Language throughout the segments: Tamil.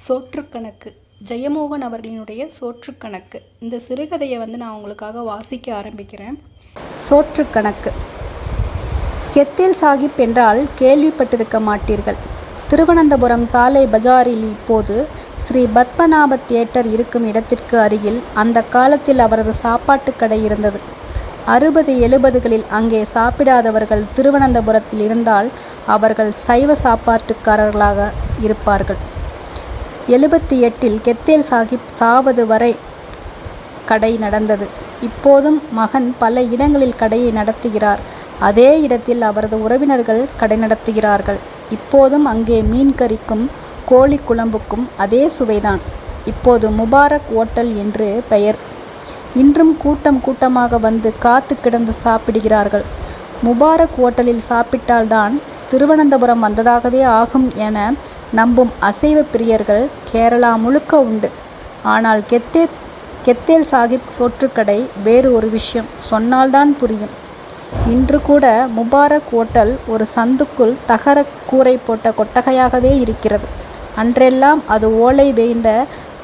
சோற்றுக்கணக்கு ஜெயமோகன் அவர்களினுடைய சோற்றுக்கணக்கு. இந்த சிறுகதையை நான் உங்களுக்காக வாசிக்க ஆரம்பிக்கிறேன். சோற்றுக்கணக்கு. கெத்தேல் சாஹிப் என்றால் கேள்விப்பட்டிருக்க மாட்டீர்கள். திருவனந்தபுரம் சாலை பஜாரில் இப்போது ஸ்ரீ பத்மநாப தியேட்டர் இருக்கும் இடத்திற்கு அருகில் அந்த காலத்தில் அவரது சாப்பாட்டு கடை இருந்தது. 60-70களில் அங்கே சாப்பிடாதவர்கள் திருவனந்தபுரத்தில் இருந்தால் அவர்கள் சைவ சாப்பாட்டுக்காரர்களாக இருப்பார்கள். 78ல் கெத்தேல் சாஹிப் சாவது வரை கடை நடந்தது. இப்போதும் மகன் பல இடங்களில் கடையை நடத்துகிறார். அதே இடத்தில் அவரது உறவினர்கள் கடை நடத்துகிறார்கள். இப்போதும் அங்கே மீன் கறிக்கும் கோழி குழம்புக்கும் அதே சுவைதான். இப்போது முபாரக் ஓட்டல் என்று பெயர். இன்றும் கூட்டம் கூட்டமாக வந்து காத்து கிடந்து சாப்பிடுகிறார்கள். முபாரக் ஓட்டலில் சாப்பிட்டால்தான் திருவனந்தபுரம் வந்ததாகவே ஆகும் என நம்பும் அசைவ பிரியர்கள் கேரளா முழுக்க உண்டு. ஆனால் கெத்தேல் சாஹிப் சோற்றுக்கடை வேறு ஒரு விஷயம். சொன்னால்தான் புரியும். இன்று கூட முபாரக் ஓட்டல் ஒரு சந்துக்குள் தகர கூரை போட்ட கொட்டகையாகவே இருக்கிறது. அன்றெல்லாம் அது ஓலை வேய்ந்த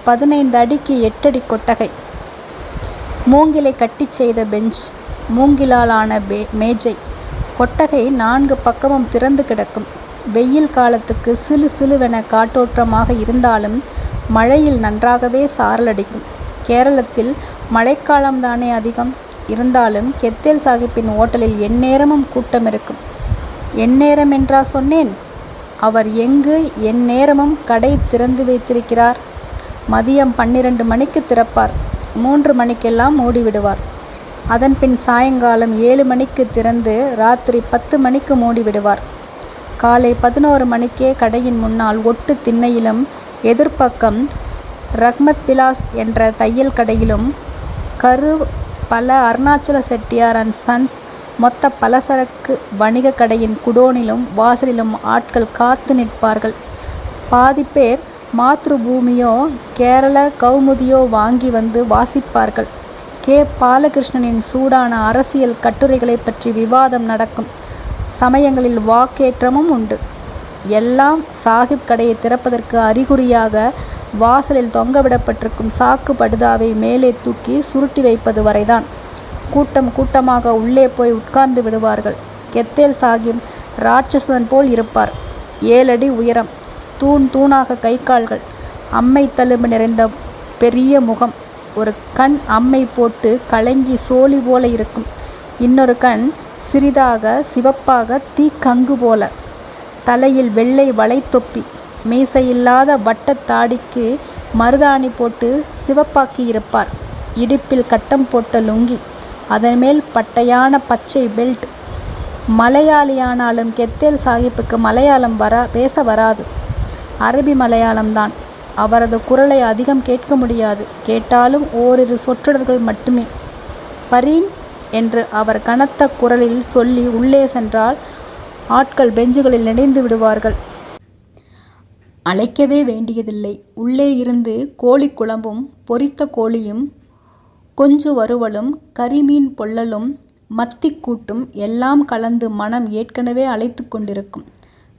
15 அடிக்கு 8 அடி கொட்டகை. மூங்கிலை கட்டி செய்த பெஞ்ச், மூங்கிலால் ஆன மேஜை. கொட்டகை 4 பக்கமும் திறந்து கிடக்கும். வெயில் காலத்துக்கு சிலு சிலுவென காற்றோட்டமாக இருந்தாலும் மழையில் நன்றாகவே சாரலடிக்கும். கேரளத்தில் மழைக்காலம்தானே அதிகம். இருந்தாலும் கெத்தேல் சாஹிப்பின் ஓட்டலில் எந்நேரமும் கூட்டம் இருக்கும். எந்நேரம் என்றா சொன்னேன்? அவர் எங்கு எந்நேரமும் கடை திறந்து வைத்திருக்கிறார். மதியம் 12 மணிக்கு திறப்பார். 3 மணிக்கெல்லாம் மூடிவிடுவார். அதன்பின் சாயங்காலம் 7 மணிக்கு திறந்து ராத்திரி 10 மணிக்கு மூடிவிடுவார். காலை 11 மணிக்கே கடையின் முன்னால் ஒட்டு திண்ணையிலும் எதிர்ப்பக்கம் ரஹ்மத் விலாஸ் என்ற தையல் கடையிலும் பல அருணாச்சல செட்டியார் அண்ட் சன்ஸ் மொத்த பலசரக்கு வணிக கடையின் குடோனிலும் வாசலிலும் ஆட்கள் காத்து நிற்பார்கள். பாதி பேர் மாத்ருபூமியோ கேரள கௌமுதியோ வாங்கி வந்து வாசிப்பார்கள். பாலகிருஷ்ணனின் சூடான அரசியல் கட்டுரைகளை பற்றி விவாதம் நடக்கும். சமயங்களில் வாக்கேற்றமும் உண்டு. எல்லாம் சாஹிப் கடையை திறப்பதற்கு அறிகுறியாக வாசலில் தொங்கவிடப்பட்டிருக்கும் சாக்கு படுதாவை மேலே தூக்கி சுருட்டி வைப்பது வரைதான். கூட்டம் கூட்டமாக உள்ளே போய் உட்கார்ந்து விடுவார்கள். கெத்தேல் சாஹிப் ராட்சசன் போல் இருப்பார். 7 அடி உயரம், தூணாக கை கால்கள், அம்மை தழும்பு நிறைந்த பெரிய முகம். ஒரு கண் அம்மை போட்டு கலங்கி சோழி போல இருக்கும். இன்னொரு கண் சிறிதாக சிவப்பாக தீக்கங்கு போல. தலையில் வெள்ளை வளைத்தொப்பி, மீசையில்லாத வட்டத்தாடிக்கு மருதாணி போட்டு சிவப்பாக்கி இருப்பார். இடுப்பில் கட்டம் போட்ட லுங்கி, அதன் மேல் பட்டையான பச்சை பெல்ட். மலையாளியானாலும் கெத்தேல் சாஹிப்புக்கு மலையாளம் பேச வராது. அரபி மலையாளம்தான். அவரது குரலை அதிகம் கேட்க முடியாது. கேட்டாலும் ஓரிரு சொற்றொடர்கள் மட்டுமே. பரீன் என்று அவர் கனத்த குரலில் சொல்லி உள்ளே சென்றால் ஆட்கள் பெஞ்சுகளில் நினைந்து விடுவார்கள். அழைக்கவே வேண்டியதில்லை. உள்ளே இருந்து கோழி குழம்பும் பொரித்த கோழியும் கொஞ்சு வறுவலும் கரிமீன் பொள்ளலும் மத்திக்கூட்டும் எல்லாம் கலந்து மனம் ஏற்கனவே அழைத்து கொண்டிருக்கும்.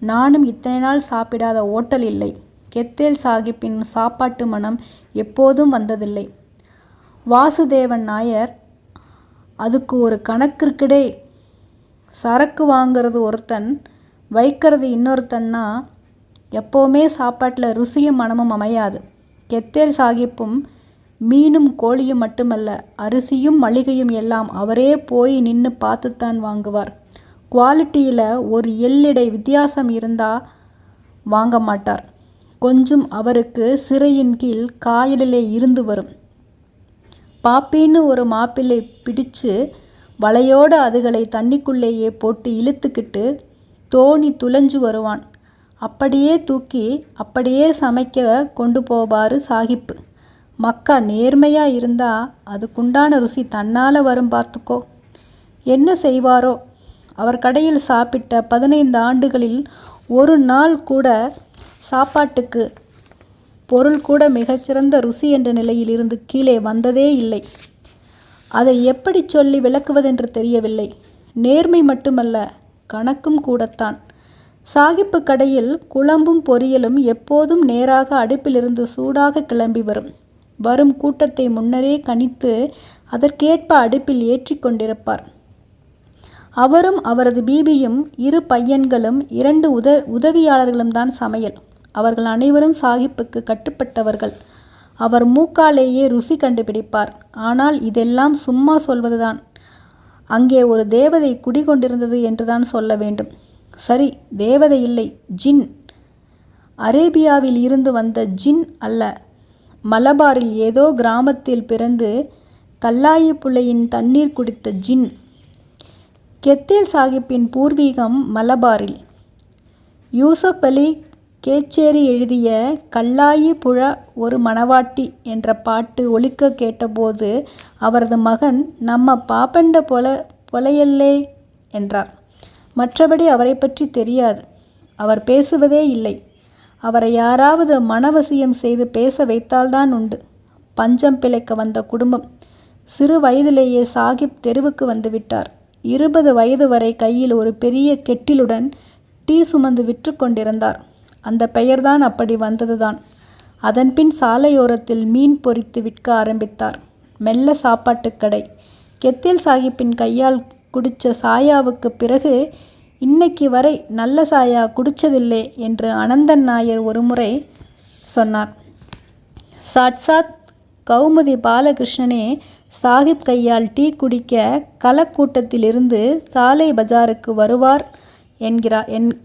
நானும் இத்தனை நாள் சாப்பிடாத ஓட்டல் இல்லை. கெத்தேல் சாஹிப்பின் சாப்பாட்டு மனம் எப்போதும் வந்ததில்லை. வாசுதேவன் நாயர், அதுக்கு ஒரு கணக்கு இருக்குடே. சரக்கு வாங்கிறது ஒருத்தன், வைக்கிறது இன்னொருத்தன்னா எப்போவுமே சாப்பாட்டில் ருசியும் மனமும் அமையாது. கெத்தேல் சாஹிப்பும் மீனும் கோழியும் மட்டுமல்ல, அரிசியும் மளிகையும் எல்லாம் அவரே போய் நின்று பார்த்துத்தான் வாங்குவார். குவாலிட்டியில் ஒரு எள்ளிடை வித்தியாசம் இருந்தால் வாங்க மாட்டார். கொஞ்சம் அவருக்கு சிறையின் கீழ் காயலிலே இருந்து வரும். பாப்பின்னு ஒரு மாப்பிள்ளை பிடிச்சு வலையோடு அதுகளை தண்ணிக்குள்ளேயே போட்டு இழுத்துக்கிட்டு தோணி துளைஞ்சு வருவான். அப்படியே தூக்கி அப்படியே சமைக்க கொண்டு போவார் சாஹிப்பு. மக்கா நேர்மையாக இருந்தால் அதுக்குண்டான ருசி தன்னால் வரும். பார்த்துக்கோ. என்ன செய்வாரோ? அவர் கடையில் சாப்பிட்ட 15 ஆண்டுகளில் ஒரு நாள் கூட சாப்பாட்டுக்கு பொருள் கூட மிகச்சிறந்த ருசி என்ற நிலையில் இருந்து கீழே வந்ததே இல்லை. அதை எப்படி சொல்லி விளக்குவதென்று தெரியவில்லை. நேர்மை மட்டுமல்ல, கணக்கும் கூடத்தான். சாகிப்பு கடையில் குழம்பும் பொரியலும் எப்போதும் நேராக அடுப்பிலிருந்து சூடாக கிளம்பி வரும் கூட்டத்தை முன்னரே கணித்து அதற்கேற்ப அடுப்பில் ஏற்றி கொண்டிருப்பார். அவரும் அவரது பீபியும் 2 பையன்களும் 2 உதவியாளர்களும் தான் சமையல். அவர்கள் அனைவரும் சாகிப்புக்கு கட்டுப்பட்டவர்கள். அவர் மூக்காலேயே ருசி கண்டுபிடிப்பார். ஆனால் இதெல்லாம் சும்மா சொல்வதுதான். அங்கே ஒரு தேவதை குடிகொண்டிருந்தது என்றுதான் சொல்ல வேண்டும். சரி, தேவதை இல்லை, ஜின். அரேபியாவில் இருந்து வந்த ஜின் அல்ல. மலபாரில் ஏதோ கிராமத்தில் பிறந்து கல்லாயி புள்ளையின் தண்ணீர் குடித்த ஜின். கெத்தேல் சாகிப்பின் பூர்வீகம் மலபாரில். யூசப் அலி கேச்சேரி எழுதிய கல்லாயி புழ ஒரு மணவாட்டி என்ற பாட்டு ஒலிக்க கேட்டபோது அவரது மகன் நம்ம பாப்பண்ட பொலையல்லே என்றார். மற்றபடி அவரை பற்றி தெரியாது. அவர் பேசுவதே இல்லை. அவரை யாராவது மனவசியம் செய்து பேச வைத்தால்தான் உண்டு. பஞ்சம் பிழைக்க வந்த குடும்பம். சிறு வயதிலேயே சாகிப் தெருவுக்கு வந்துவிட்டார். 20 வயது வரை கையில் ஒரு பெரிய கெட்டிலுடன் டீ சுமந்து விற்று கொண்டிருந்தார். அந்த பெயர்தான் அப்படி வந்ததுதான். அதன்பின் சாலையோரத்தில் மீன் பொரித்து விற்க ஆரம்பித்தார். மெல்ல சாப்பாட்டுக்கடை. கெத்தேல் சாகிப்பின் கையால் குடித்த சாயாவுக்கு பிறகு இன்னைக்கு வரை நல்ல சாயா குடிச்சதில்லை என்று அனந்தன் நாயர் ஒருமுறை சொன்னார். சாட்சாத் கௌமுதி பாலகிருஷ்ணனே சாகிப் கையால் டீ குடிக்க கலக்கூட்டத்திலிருந்து சாலை பஜாருக்கு வருவார்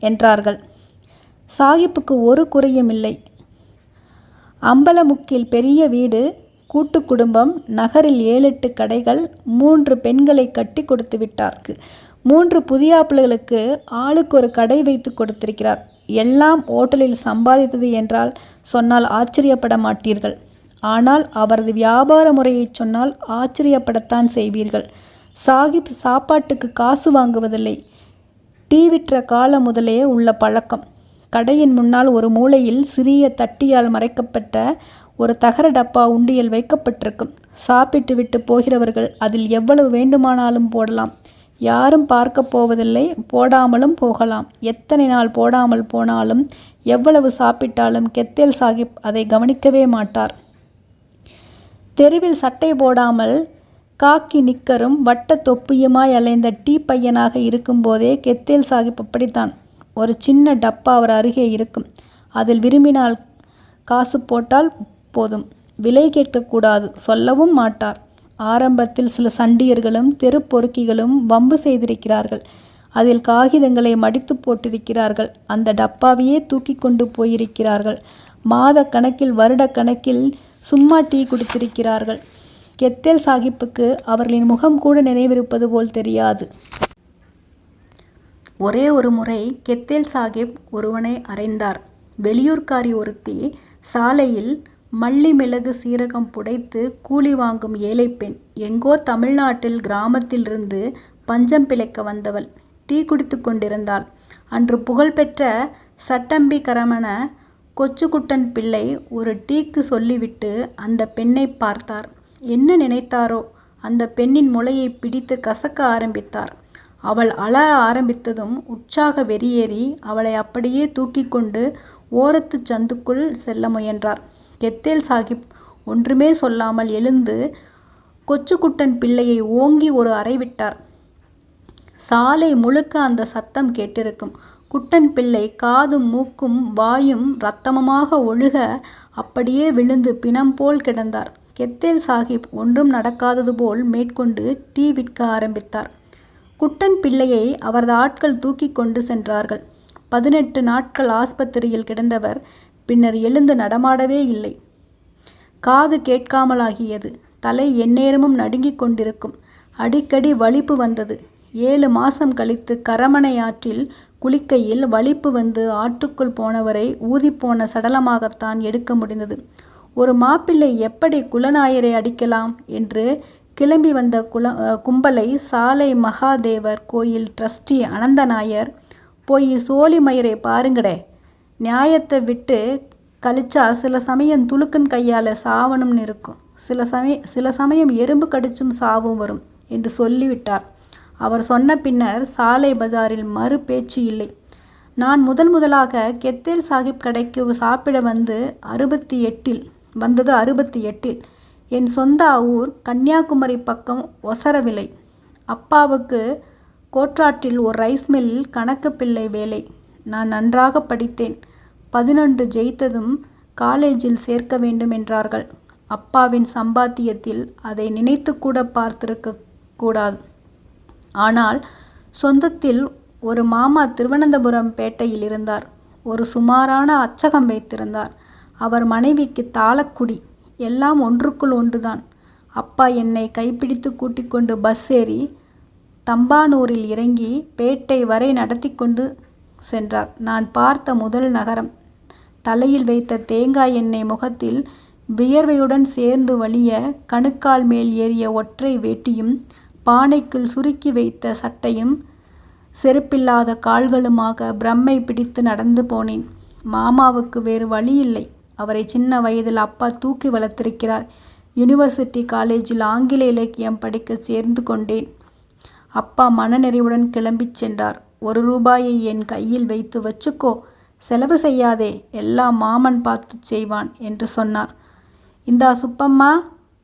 என்றார்கள். சாகிப்புக்கு ஒரு குறையும் இல்லை. அம்பலமுக்கில் பெரிய வீடு, கூட்டு குடும்பம், நகரில் 7-8 கடைகள், 3 பெண்களை கட்டி கொடுத்து விட்டார். 3 புதியாப்பிள்ளைகளுக்கு ஆளுக்கு ஒரு கடை வைத்து கொடுத்திருக்கிறார். எல்லாம் ஓட்டலில் சம்பாதித்தது என்றால் சொன்னால் ஆச்சரியப்பட மாட்டீர்கள். ஆனால் அவரது வியாபார முறையை சொன்னால் ஆச்சரியப்படத்தான் செய்வீர்கள். சாகிப் சாப்பாட்டுக்கு காசு வாங்குவதில்லை. டீ விற்ற காலம் முதலே உள்ள பழக்கம். கடையின் முன்னால் ஒரு மூலையில் சிறிய தட்டியால் மறைக்கப்பட்ட ஒரு தகர டப்பா உண்டியல் வைக்கப்பட்டிருக்கும். சாப்பிட்டு விட்டு போகிறவர்கள் அதில் எவ்வளவு வேண்டுமானாலும் போடலாம். யாரும் பார்க்க போவதில்லை. போடாமலும் போகலாம். எத்தனை நாள் போடாமல் போனாலும் எவ்வளவு சாப்பிட்டாலும் கெத்தேல் சாகிப் அதை கவனிக்கவே மாட்டார். தெருவில் சட்டை போடாமல் காக்கி நிக்கரும் வட்ட தொப்பியுமாய் அலைந்த டீ பையனாக இருக்கும்போதே கெத்தேல் சாகிப் அப்படித்தான். ஒரு சின்ன டப்பா அவர் அருகே இருக்கும். அதில் விரும்பினால் காசு போட்டால் போதும். விலை கேட்கக்கூடாது. சொல்லவும் மாட்டார். ஆரம்பத்தில் சில சண்டியர்களும் தெரு பொறுக்கிகளும் வம்பு செய்திருக்கிறார்கள். அதில் காகிதங்களை மடித்து போட்டிருக்கிறார்கள். அந்த டப்பாவையே தூக்கி கொண்டு போயிருக்கிறார்கள். மாத கணக்கில் வருட கணக்கில் சும்மா டீ குடித்திருக்கிறார்கள். கெத்தேல் சாகிப்புக்கு அவர்களின் முகம் கூட நினைவிருப்பது போல் தெரியாது. ஒரே ஒரு முறை கெத்தேல் சாகிப் ஒருவனை அறைந்தார். வெளியூர்காரி ஒருத்தி சாலையில் மல்லி மிளகு சீரகம் புடைத்து கூலி வாங்கும் ஏழை பெண். எங்கோ தமிழ்நாட்டில் கிராமத்திலிருந்து பஞ்சம் பிழைக்க வந்தவள். டீ குடித்து கொண்டிருந்தாள். அன்று புகழ்பெற்ற சட்டம்பி கரமண கொச்சுக்குட்டன் பிள்ளை ஒரு டீக்கு சொல்லிவிட்டு அந்த பெண்ணை பார்த்தார். என்ன நினைத்தாரோ, அந்த பெண்ணின் முளையை பிடித்து கசக்க ஆரம்பித்தார். அவள் அலற ஆரம்பித்ததும் உற்சாக வெறியேறி அவளை அப்படியே தூக்கி கொண்டு ஓரத்து சந்துக்குள் செல்ல முயன்றார். கெத்தேல் சாகிப் ஒன்றுமே சொல்லாமல் எழுந்து கொச்சுக்குட்டன் பிள்ளையை ஓங்கி ஒரு அறை விட்டார். சாலை முழுக்க அந்த சத்தம் கேட்டிருக்கும். குட்டன் பிள்ளை காதும் மூக்கும் வாயும் இரத்தமுமாக ஒழுக அப்படியே விழுந்து பிணம் போல் கிடந்தார். கெத்தேல் சாகிப் ஒன்றும் நடக்காதது போல் மேற்கொண்டு டீ விற்க ஆரம்பித்தார். குட்டன் பிள்ளையை அவரது ஆட்கள் தூக்கி கொண்டு சென்றார்கள். 18 நாட்கள் ஆஸ்பத்திரியில் கிடந்தவர் பின்னர் எழுந்து நடமாடவே இல்லை. காது கேட்காமலாகியது. தலை எந்நேரமும் நடுங்கிக் கொண்டிருக்கும். அடிக்கடி வலிப்பு வந்தது. 7 மாசம் கழித்து கரமனை ஆற்றில் குளிக்கையில் வலிப்பு வந்து ஆற்றுக்குள் போனவரை ஊதிப்போன சடலமாகத்தான் எடுக்க முடிந்தது. ஒரு மாப்பிள்ளை எப்படி குலநாயரை அடிக்கலாம் என்று கிளம்பி வந்த கும்பலை சாலை மகாதேவர் கோயில் ட்ரஸ்டி அனந்தநாயர், போய் சோழிமயிரை பாருங்கடே, நியாயத்தை விட்டு கழிச்சா சில சமயம் துலுக்கன் கையால் சாவணும்னு இருக்கும், சில சமயம் எறும்பு கடிச்சும் சாவும் வரும் என்று சொல்லிவிட்டார். அவர் சொன்ன பின்னர் சாலை பஜாரில் மறு பேச்சு இல்லை. நான் முதலாக கெத்தேல் சாஹிப் கடைக்கு சாப்பிட வந்தது 68. என் சொந்த ஊர் கன்னியாகுமரி பக்கம் ஒசரவிளை. அப்பாவுக்கு கோட்ராட்டில் ஒரு ரைஸ் மில்லில் கணக்கு பிள்ளை வேலை. நான் நன்றாக படித்தேன். 11 ஜெயித்ததும் காலேஜில் சேர்க்க வேண்டும் என்றார்கள். அப்பாவின் சம்பாத்தியத்தில் அதை நினைத்து கூட பார்த்திருக்க கூடாது. ஆனால் சொந்தத்தில் ஒரு மாமா திருவனந்தபுரம் பேட்டையில் இருந்தார். ஒரு சுமாரான அச்சகம் வைத்திருந்தார். அவர் மனைவிக்கு தாளக்குடி. எல்லாம் ஒன்றுக்குள் ஒன்றுதான். அப்பா என்னை கைப்பிடித்து கூட்டிக் கொண்டு பஸ் ஏறி தம்பானூரில் இறங்கி பேட்டை வரை நடத்தி கொண்டு சென்றார். நான் பார்த்த முதல் நகரம். தலையில் வைத்த தேங்காய் எண்ணெய் முகத்தில் வியர்வையுடன் சேர்ந்து வழிய கணுக்கால் மேல் ஏறிய ஒற்றை வேட்டியும் பானைக்குள் சுருக்கி வைத்த சட்டையும் செருப்பில்லாத கால்களுமாக பிரம்மை பிடித்து நடந்து போனேன். மாமாவுக்கு வேறு வழியில்லை. அவரை சின்ன வயதில் அப்பா தூக்கி வளர்த்திருக்கிறார். யூனிவர்சிட்டி காலேஜில் ஆங்கில இலக்கியம் படிக்க சேர்ந்து கொண்டேன். அப்பா மனநிறைவுடன் கிளம்பிச் சென்றார். 1 ரூபாயை என் கையில் வைத்து வச்சுக்கோ, செலவு செய்யாதே, எல்லாம் மாமன் பார்த்து செய்வான் என்று சொன்னார். இந்தா சுப்பம்மா,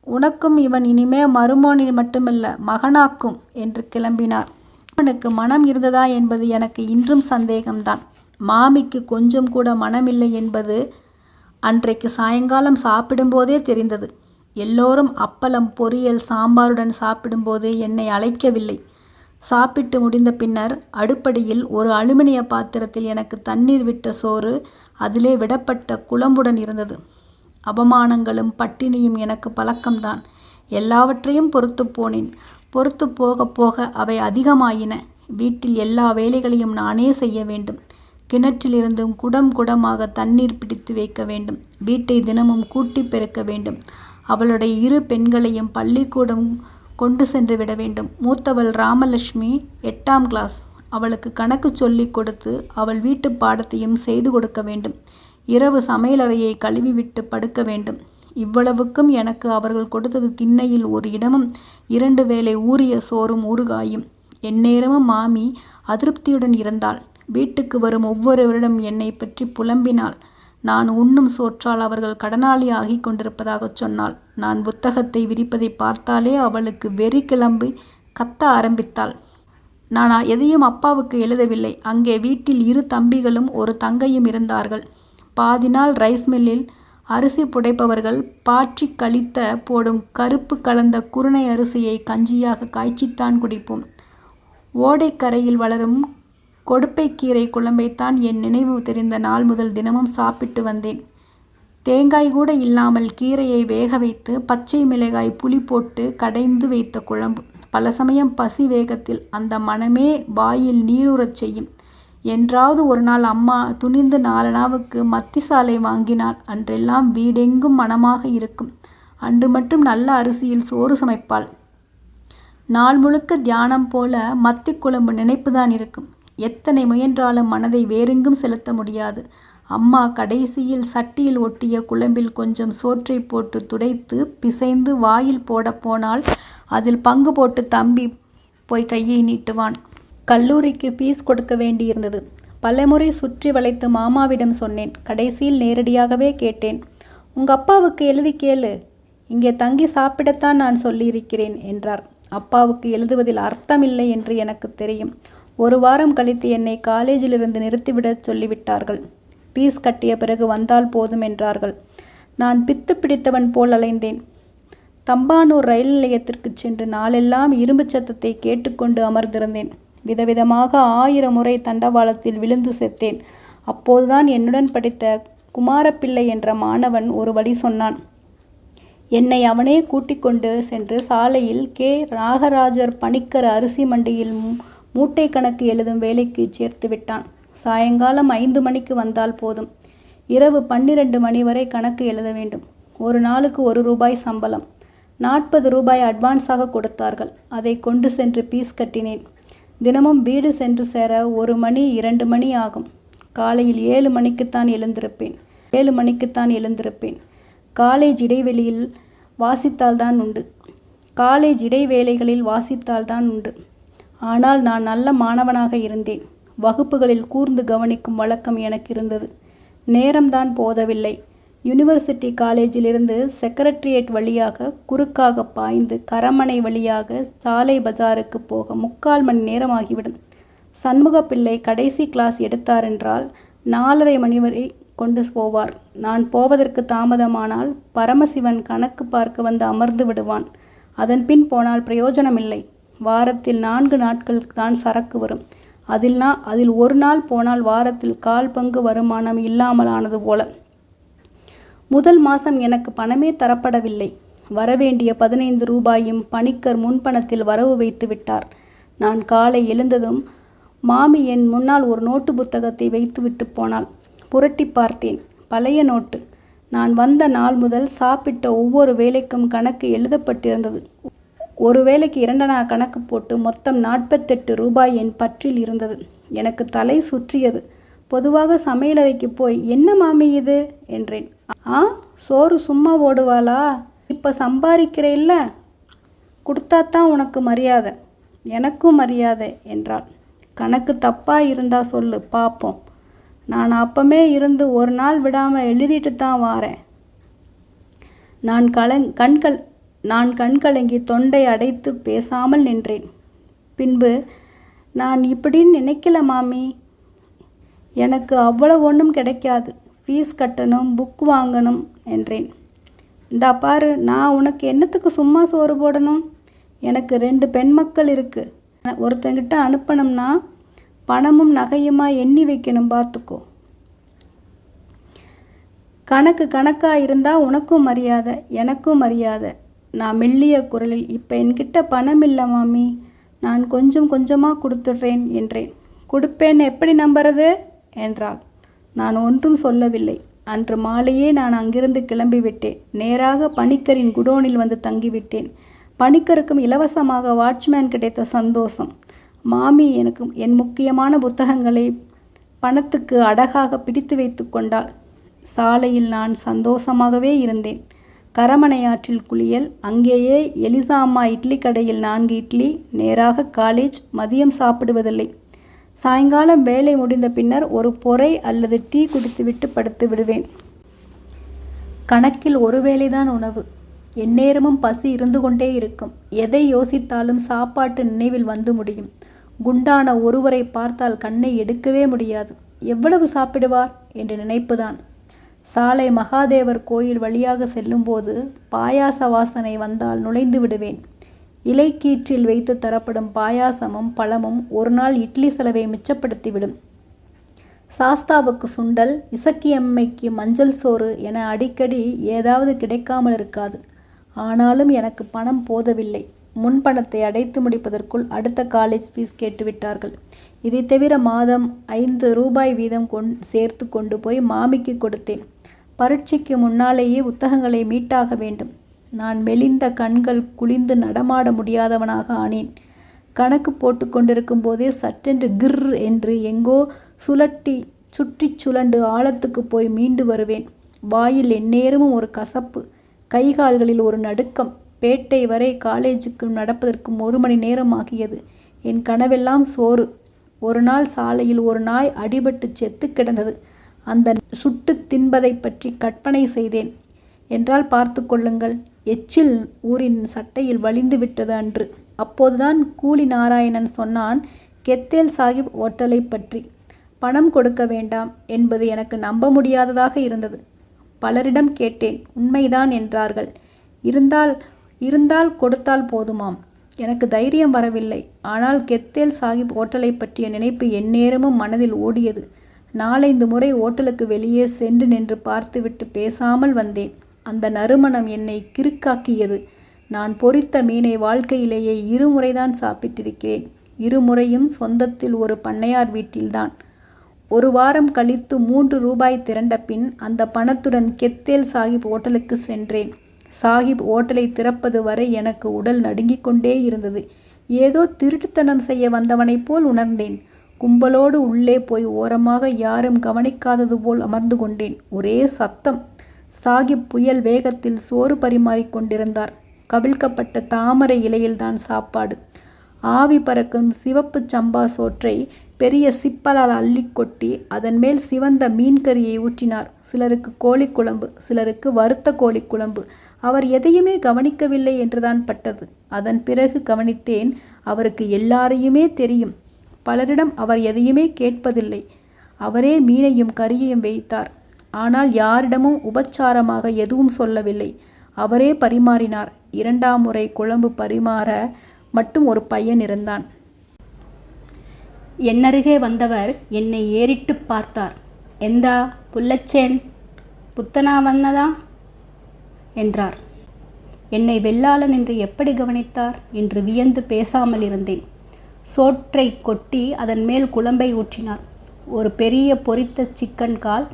உனக்கும் இவன் இனிமே மருமோனி மட்டுமல்ல மகனாக்கும் என்று கிளம்பினார். அவனுக்கு மனம் இருந்ததா என்பது எனக்கு இன்றும் சந்தேகம்தான். மாமிக்கு கொஞ்சம் கூட மனமில்லை என்பது அன்றைக்கு சாயங்காலம் சாப்பிடும்போதே தெரிந்தது. எல்லோரும் அப்பளம் பொரியல் சாம்பாருடன் சாப்பிடும்போது என்னை அழைக்கவில்லை. சாப்பிட்டு முடிந்த பின்னர் அடுப்படியில் ஒரு அலுமினிய பாத்திரத்தில் எனக்கு தண்ணீர் விட்ட சோறு அதிலே விடப்பட்ட குழம்புடன் இருந்தது. அவமானங்களும் பட்டினியும் எனக்கு பழக்கம்தான். எல்லாவற்றையும் பொறுத்து போனேன். பொறுத்து போக போக அவை அதிகமாயின. வீட்டில் எல்லா வேலைகளையும் நானே செய்ய வேண்டும். கிணற்றிலிருந்தும் குடமாக தண்ணீர் பிடித்து வைக்க வேண்டும். வீட்டை தினமும் கூட்டி பெருக்க வேண்டும். அவளுடைய 2 பெண்களையும் பள்ளிக்கூடம் கொண்டு சென்று விட வேண்டும். மூத்தவள் ராமலட்சுமி 8ஆம் கிளாஸ். அவளுக்கு கணக்கு சொல்லி கொடுத்து அவள் வீட்டு பாடத்தையும் செய்து கொடுக்க வேண்டும். இரவு சமையலறையை கழுவிவிட்டு படுக்க வேண்டும். இவ்வளவுக்கும் எனக்கு அவர்கள் கொடுத்தது திண்ணையில் ஒரு இடமும் 2 வேளை ஊறிய சோறும் ஊறுகாயும். எந்நேரமும் மாமி அதிருப்தியுடன் இருந்தாள். வீட்டுக்கு வரும் ஒவ்வொருவரிடம் என்னை பற்றி புலம்பினாள். நான் உண்ணும் சோற்றால் அவர்கள் கடனாளி ஆகி கொண்டிருப்பதாக சொன்னாள். நான் புத்தகத்தை விரிப்பதை பார்த்தாலே அவளுக்கு வெறி கிளம்பி கத்த ஆரம்பித்தாள். நான் எதையும் அப்பாவுக்கு எழுதவில்லை. அங்கே வீட்டில் 2 தம்பிகளும் ஒரு தங்கையும் இருந்தார்கள். பாதி நாள் ரைஸ் மில்லில் அரிசி புடைப்பவர்கள் பாற்றி கழித்த போடும் கருப்பு கலந்த குருணை அரிசியை கஞ்சியாக காய்ச்சித்தான் குடிப்போம். ஓடைக்கரையில் வளரும் கொடுப்பைக்கீரை குழம்பைத்தான் என் நினைவு தெரிந்த நாள் முதல் தினமும் சாப்பிட்டு வந்தேன். தேங்காய் கூட இல்லாமல் கீரையை வேக வைத்து பச்சை மிளகாய் புளி போட்டு கடைந்து வைத்த குழம்பு. பல சமயம் பசி வேகத்தில் அந்த மனமே வாயில் நீரூறச் செய்யும். என்றாவது ஒரு நாள் அம்மா துணிந்து 4 நாவுக்கு மத்திசாலை வாங்கினாள். அன்றெல்லாம் வீடெங்கும் மணமாக இருக்கும். அன்று மட்டும் நல்ல அரிசியில் சோறு சமைப்பாள். நாள் முழுக்க தியானம் போல மத்தி குழம்பு நினைப்புதான் இருக்கும். எத்தனை முயன்றாலும் மனதை வேறெங்கும் செலுத்த முடியாது. அம்மா கடைசியில் சட்டியில் ஒட்டிய குழம்பில் கொஞ்சம் சோற்றை போட்டு துடைத்து பிசைந்து வாயில் போட போனால் அதில் பங்கு போட்டு தம்பி போய் கையை நீட்டுவான். கல்லூரிக்கு ஃபீஸ் கொடுக்க வேண்டியிருந்தது. பலமுறை சுற்றி வளைத்து மாமாவிடம் சொன்னேன். கடைசியில் நேரடியாகவே கேட்டேன். உங்கள் அப்பாவுக்கு எழுதி கேளு, இங்கே தங்கி சாப்பிடத்தான் நான் சொல்லியிருக்கிறேன் என்றார். அப்பாவுக்கு எழுதுவதில் அர்த்தமில்லை என்று எனக்கு தெரியும். 1 வாரம் கழித்து என்னை காலேஜிலிருந்து நிறுத்திவிடச் சொல்லிவிட்டார்கள். ஃபீஸ் கட்டிய பிறகு வந்தால் போதும் என்றார்கள். நான் பித்து பிடித்தவன் போல் அலைந்தேன். தம்பானூர் ரயில் நிலையத்திற்கு சென்று நாளெல்லாம் இரும்பு சத்தத்தை கேட்டுக்கொண்டு அமர்ந்திருந்தேன். விதவிதமாக 1000 முறை தண்டவாளத்தில் விழுந்து செத்தேன். அப்போதுதான் என்னுடன் படித்த குமாரப்பிள்ளை என்ற மாணவன் ஒரு வழி சொன்னான். என்னை அவனே கூட்டிக் கொண்டு சென்று சாலையில் நாகராஜர் பணிக்கர் அரிசி மண்டியில் மூட்டை கணக்கு எழுதும் வேலைக்கு சேர்த்து விட்டான். சாயங்காலம் 5 மணிக்கு வந்தால் போதும். இரவு 12 மணி வரை கணக்கு எழுத வேண்டும். ஒரு நாளுக்கு 1 ரூபாய் சம்பளம். 40 ரூபாய் அட்வான்ஸாக கொடுத்தார்கள். அதை கொண்டு சென்று ஃபீஸ் கட்டினேன். தினமும் வீடு சென்று சேர 1 மணி 2 மணி ஆகும். காலையில் 7 மணிக்குத்தான் எழுந்திருப்பேன். காலேஜ் இடைவெளியில் வாசித்தால்தான் உண்டு. ஆனால் நான் நல்ல மாணவனாக இருந்தேன். வகுப்புகளில் கூர்ந்து கவனிக்கும் வழக்கம் எனக்கு இருந்தது. நேரம்தான் போதவில்லை. யூனிவர்சிட்டி காலேஜிலிருந்து செக்ரட்டரியேட் வழியாக குறுக்காக பாய்ந்து கரமனை வழியாக சாலை பஜாருக்கு போக 3/4 மணி நேரம் ஆகிவிடும். சண்முகப்பிள்ளை கடைசி கிளாஸ் எடுத்தாரென்றால் 4:30 மணி வரை கொண்டு போவார். நான் போவதற்கு தாமதமானால் பரமசிவன் கணக்கு பார்க்க வந்து அமர்ந்து விடுவான். அதன் பின் போனால் பிரயோஜனமில்லை. வாரத்தில் 4 நாட்கள் தான் சரக்கு வரும். அதில் ஒரு நாள் போனால் வாரத்தில் 1/4 பங்கு வருமானம் இல்லாமலானது போல. முதல் மாதம் எனக்கு பணமே தரப்படவில்லை. வரவேண்டிய 15 ரூபாயும் பணிக்கர் முன்பணத்தில் வரவு வைத்து விட்டார். நான் காலை எழுந்ததும் மாமி என் முன்னால் ஒரு நோட்டு புத்தகத்தை வைத்து விட்டு போனாள். புரட்டி பார்த்தேன். பழைய நோட்டு. நான் வந்த நாள் முதல் சாப்பிட்ட ஒவ்வொரு வேளைக்கும் கணக்கு எழுதப்பட்டிருந்தது. ஒரு வேளைக்கு 2 கணக்கு போட்டு மொத்தம் 48 ரூபாய் என் பற்றில் இருந்தது. எனக்கு தலை சுற்றியது. பொதுவாக சமையலறைக்கு போய், என்ன மாமி இது என்றேன். சோறு சும்மா ஓடுவாளா? இப்போ சம்பாதிக்கிற இல்லை, கொடுத்தாத்தான் உனக்கு மரியாதை, எனக்கும் மரியாதை என்றாள். கணக்கு தப்பாக இருந்தால் சொல்லு பார்ப்போம். நான் அப்பமே இருந்து ஒரு நாள் விடாமல் எழுதிட்டு தான் வாரேன். நான் கண்கலங்கி தொண்டை அடைத்து பேசாமல் நின்றேன். பின்பு, நான் இப்படின்னு நினைக்கல மாமி. எனக்கு அவ்வளவு ஒன்றும் கிடைக்காது. ஃபீஸ் கட்டணும், புக் வாங்கணும் என்றேன். இந்தா பாரு, நான் உனக்கு என்னத்துக்கு சும்மா சோறு போடணும்? எனக்கு 2 பெண் மக்கள் இருக்குது. ஒருத்தங்கிட்ட அனுப்பணும்னா பணமும் நகையுமா எண்ணி வைக்கணும், பார்த்துக்கோ. கணக்காக இருந்தால் உனக்கும் மரியாதை, எனக்கும் மரியாதை. நான் மெல்லிய குரலில், இப்போ என்கிட்ட பணம் இல்லை மாமி, நான் கொஞ்சம் கொஞ்சமாக கொடுத்துட்றேன் என்றேன். கொடுப்பேன்னு எப்படி நம்புறது என்றாள். நான் ஒன்றும் சொல்லவில்லை. அன்று மாலையே நான் அங்கிருந்து கிளம்பிவிட்டேன். நேராக பணிக்கரின் குடோனில் வந்து தங்கிவிட்டேன். பணிக்கருக்கும் இலவசமாக வாட்ச்மேன் கிடைத்த சந்தோஷம். மாமி என் முக்கியமான புத்தகங்களை பணத்துக்கு அடகாக பிடித்து வைத்து கொண்டாள். சாலையில் நான் சந்தோஷமாகவே இருந்தேன். கரமனையாற்றில் குளியல், அங்கேயே எலிசா அம்மா இட்லி கடையில் 4 இட்லி. நேராக காலேஜ். மதியம் சாப்பிடுவதில்லை. சாயங்காலம் வேலை முடிந்த பின்னர் ஒரு பொறை அல்லது டீ குடித்துவிட்டு படுத்து விடுவேன். கணக்கில் ஒரு வேளைதான் உணவு. எந்நேரமும் பசி இருந்து கொண்டே இருக்கும். எதை யோசித்தாலும் சாப்பாட்டு நினைவில் வந்து முடியும். குண்டான ஒருவரை பார்த்தால் கண்ணை எடுக்கவே முடியாது. எவ்வளவு சாப்பிடுவார் என்ற நினைப்புதான். சாலை மகாதேவர் கோயில் வழியாக செல்லும்போது பாயாச வாசனை வந்தால் நுழைந்து விடுவேன். இலைக்கீற்றில் வைத்து தரப்படும் பாயாசமும் பழமும் ஒரு நாள் இட்லி செலவை மிச்சப்படுத்திவிடும். சாஸ்தாவுக்கு சுண்டல், இசக்கியம்மைக்கு மஞ்சள் சோறு என அடிக்கடி ஏதாவது கிடைக்காமல் இருக்காது. ஆனாலும் எனக்கு பணம் போதவில்லை. முன்பணத்தை அடைத்து முடிப்பதற்குள் அடுத்த காலேஜ் ஃபீஸ் கேட்டுவிட்டார்கள். இதை தவிர மாதம் 5 ரூபாய் வீதம் சேர்த்து கொண்டு போய் மாமிக்கு கொடுத்தேன். பரீட்சைக்கு முன்னாலேயே புத்தகங்களை மீட்டாக வேண்டும். நான் மெலிந்த கண்கள் குளிந்து நடமாட முடியாதவனாக ஆனேன். கணக்கு போட்டு கொண்டிருக்கும் போதே சற்றென்று கிர் என்று எங்கோ சுற்றி சுழண்டு ஆழத்துக்கு போய் மீண்டு வருவேன். வாயில் எந்நேரமும் ஒரு கசப்பு, கைகால்களில் ஒரு நடுக்கம். பேட்டை வரை காலேஜுக்கு நடப்பதற்கும் 1 மணி நேரம் ஆகியது. என் கனவெல்லாம் சோறு. ஒரு நாள் சாலையில் ஒரு நாய் அடிபட்டு செத்து கிடந்தது. அந்த சுட்டு தின்பதை பற்றி கற்பனை செய்தேன் என்றால் பார்த்து கொள்ளுங்கள். எச்சில் ஊரின் சட்டையில் வலிந்து விட்டது அன்று. அப்போதுதான் கூலி நாராயணன் சொன்னான் கெத்தேல் சாஹிப் ஓட்டலை பற்றி. பணம் கொடுக்க வேண்டாம் என்பது எனக்கு நம்ப முடியாததாக இருந்தது. பலரிடம் கேட்டேன். உண்மைதான் என்றார்கள். இருந்தால் கொடுத்தால் போதுமாம். எனக்கு தைரியம் வரவில்லை. ஆனால் கெத்தேல் சாஹிப் ஓட்டலை பற்றிய நினைப்பு எந்நேரமும் மனதில் ஓடியது. 4-5 முறை ஓட்டலுக்கு வெளியே சென்று நின்று பார்த்துவிட்டு பேசாமல் வந்தேன். அந்த நறுமணம் என்னை கிறுக்காக்கியது. நான் பொரித்த மீனை வாழ்க்கையிலேயே 2 முறைதான் சாப்பிட்டிருக்கிறேன். 2 முறையும் சொந்தத்தில் ஒரு பண்ணையார் வீட்டில்தான். 1 வாரம் கழித்து 3 ரூபாய் திரண்ட பின் அந்த பணத்துடன் கெத்தேல் சாஹிப் ஓட்டலுக்கு சென்றேன். சாஹிப் ஓட்டலை திறப்பது வரை எனக்கு உடல் நடுங்கிக் கொண்டே இருந்தது. ஏதோ திருட்டுத்தனம் செய்ய வந்தவனைப் போல் உணர்ந்தேன். கும்பலோடு உள்ளே போய் ஓரமாக யாரும் கவனிக்காதது போல் அமர்ந்து கொண்டேன். ஒரே சத்தம். சாஹிப் புயல் வேகத்தில் சோறு பரிமாறிக் கொண்டிருந்தார். கவிழ்க்கப்பட்ட தாமரை இலையில்தான் சாப்பாடு. ஆவி பறக்கும் சிவப்பு சம்பா சோற்றை பெரிய சிப்பலால் அள்ளி கொட்டி அதன் மேல் சிவந்த மீன்கறியை ஊற்றினார். சிலருக்கு கோழிக்குழம்பு, சிலருக்கு வறுத்த கோழிக்குழம்பு. அவர் எதையுமே கவனிக்கவில்லை என்றுதான் பட்டது. அதன் பிறகு கவனித்தேன், அவருக்கு எல்லாரையுமே தெரியும். பலரிடம் அவர் எதையுமே கேட்பதில்லை. அவரே மீனையும் கறியையும் வைத்தார். ஆனால் யாரிடமும் உபச்சாரமாக எதுவும் சொல்லவில்லை. அவரே பரிமாறினார். 2ஆம் முறை குழம்பு பரிமாற மட்டும் ஒரு பையன் இருந்தான். என்னருகே வந்தவர் என்னை ஏறிட்டு பார்த்தார். எந்தா புல்லச்சேன், புத்தனா வந்ததா என்றார். என்னை வெள்ளாளன் என்று எப்படி கவனித்தார் என்று வியந்து பேசாமல் இருந்தேன். சோற்றை கொட்டி அதன் மேல் குழம்பை ஊற்றினார். ஒரு பெரிய பொரித்த சிக்கன் கால்,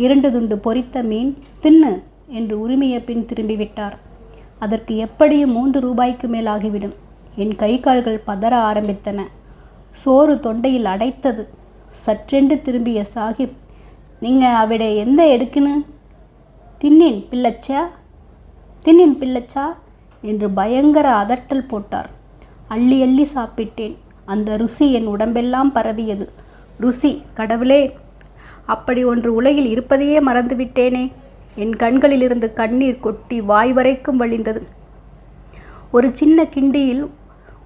2 துண்டு பொரித்த மீன். தின்னு என்று உரிமைய பின் திரும்பிவிட்டார். அதற்கு எப்படியும் 3 ரூபாய்க்கு மேல் ஆகிவிடும். என் கை கால்கள் பதற ஆரம்பித்தன. சோறு தொண்டையில் அடைத்தது. சற்றென்று திரும்பிய சாஹிப், நீங்க அவிட எந்த எடுக்குன்னு தின்னின் பிள்ளச்சா என்று பயங்கர அதட்டல் போட்டார். அள்ளி அள்ளி சாப்பிட்டேன். அந்த ருசி என் உடம்பெல்லாம் பரவியது. ருசி, கடவுளே, அப்படி ஒன்று உலகில் இருப்பதையே மறந்துவிட்டேனே. என் கண்களிலிருந்து கண்ணீர் கொட்டி வாய் வரைக்கும் வழிந்தது. ஒரு சின்ன கிண்டியில்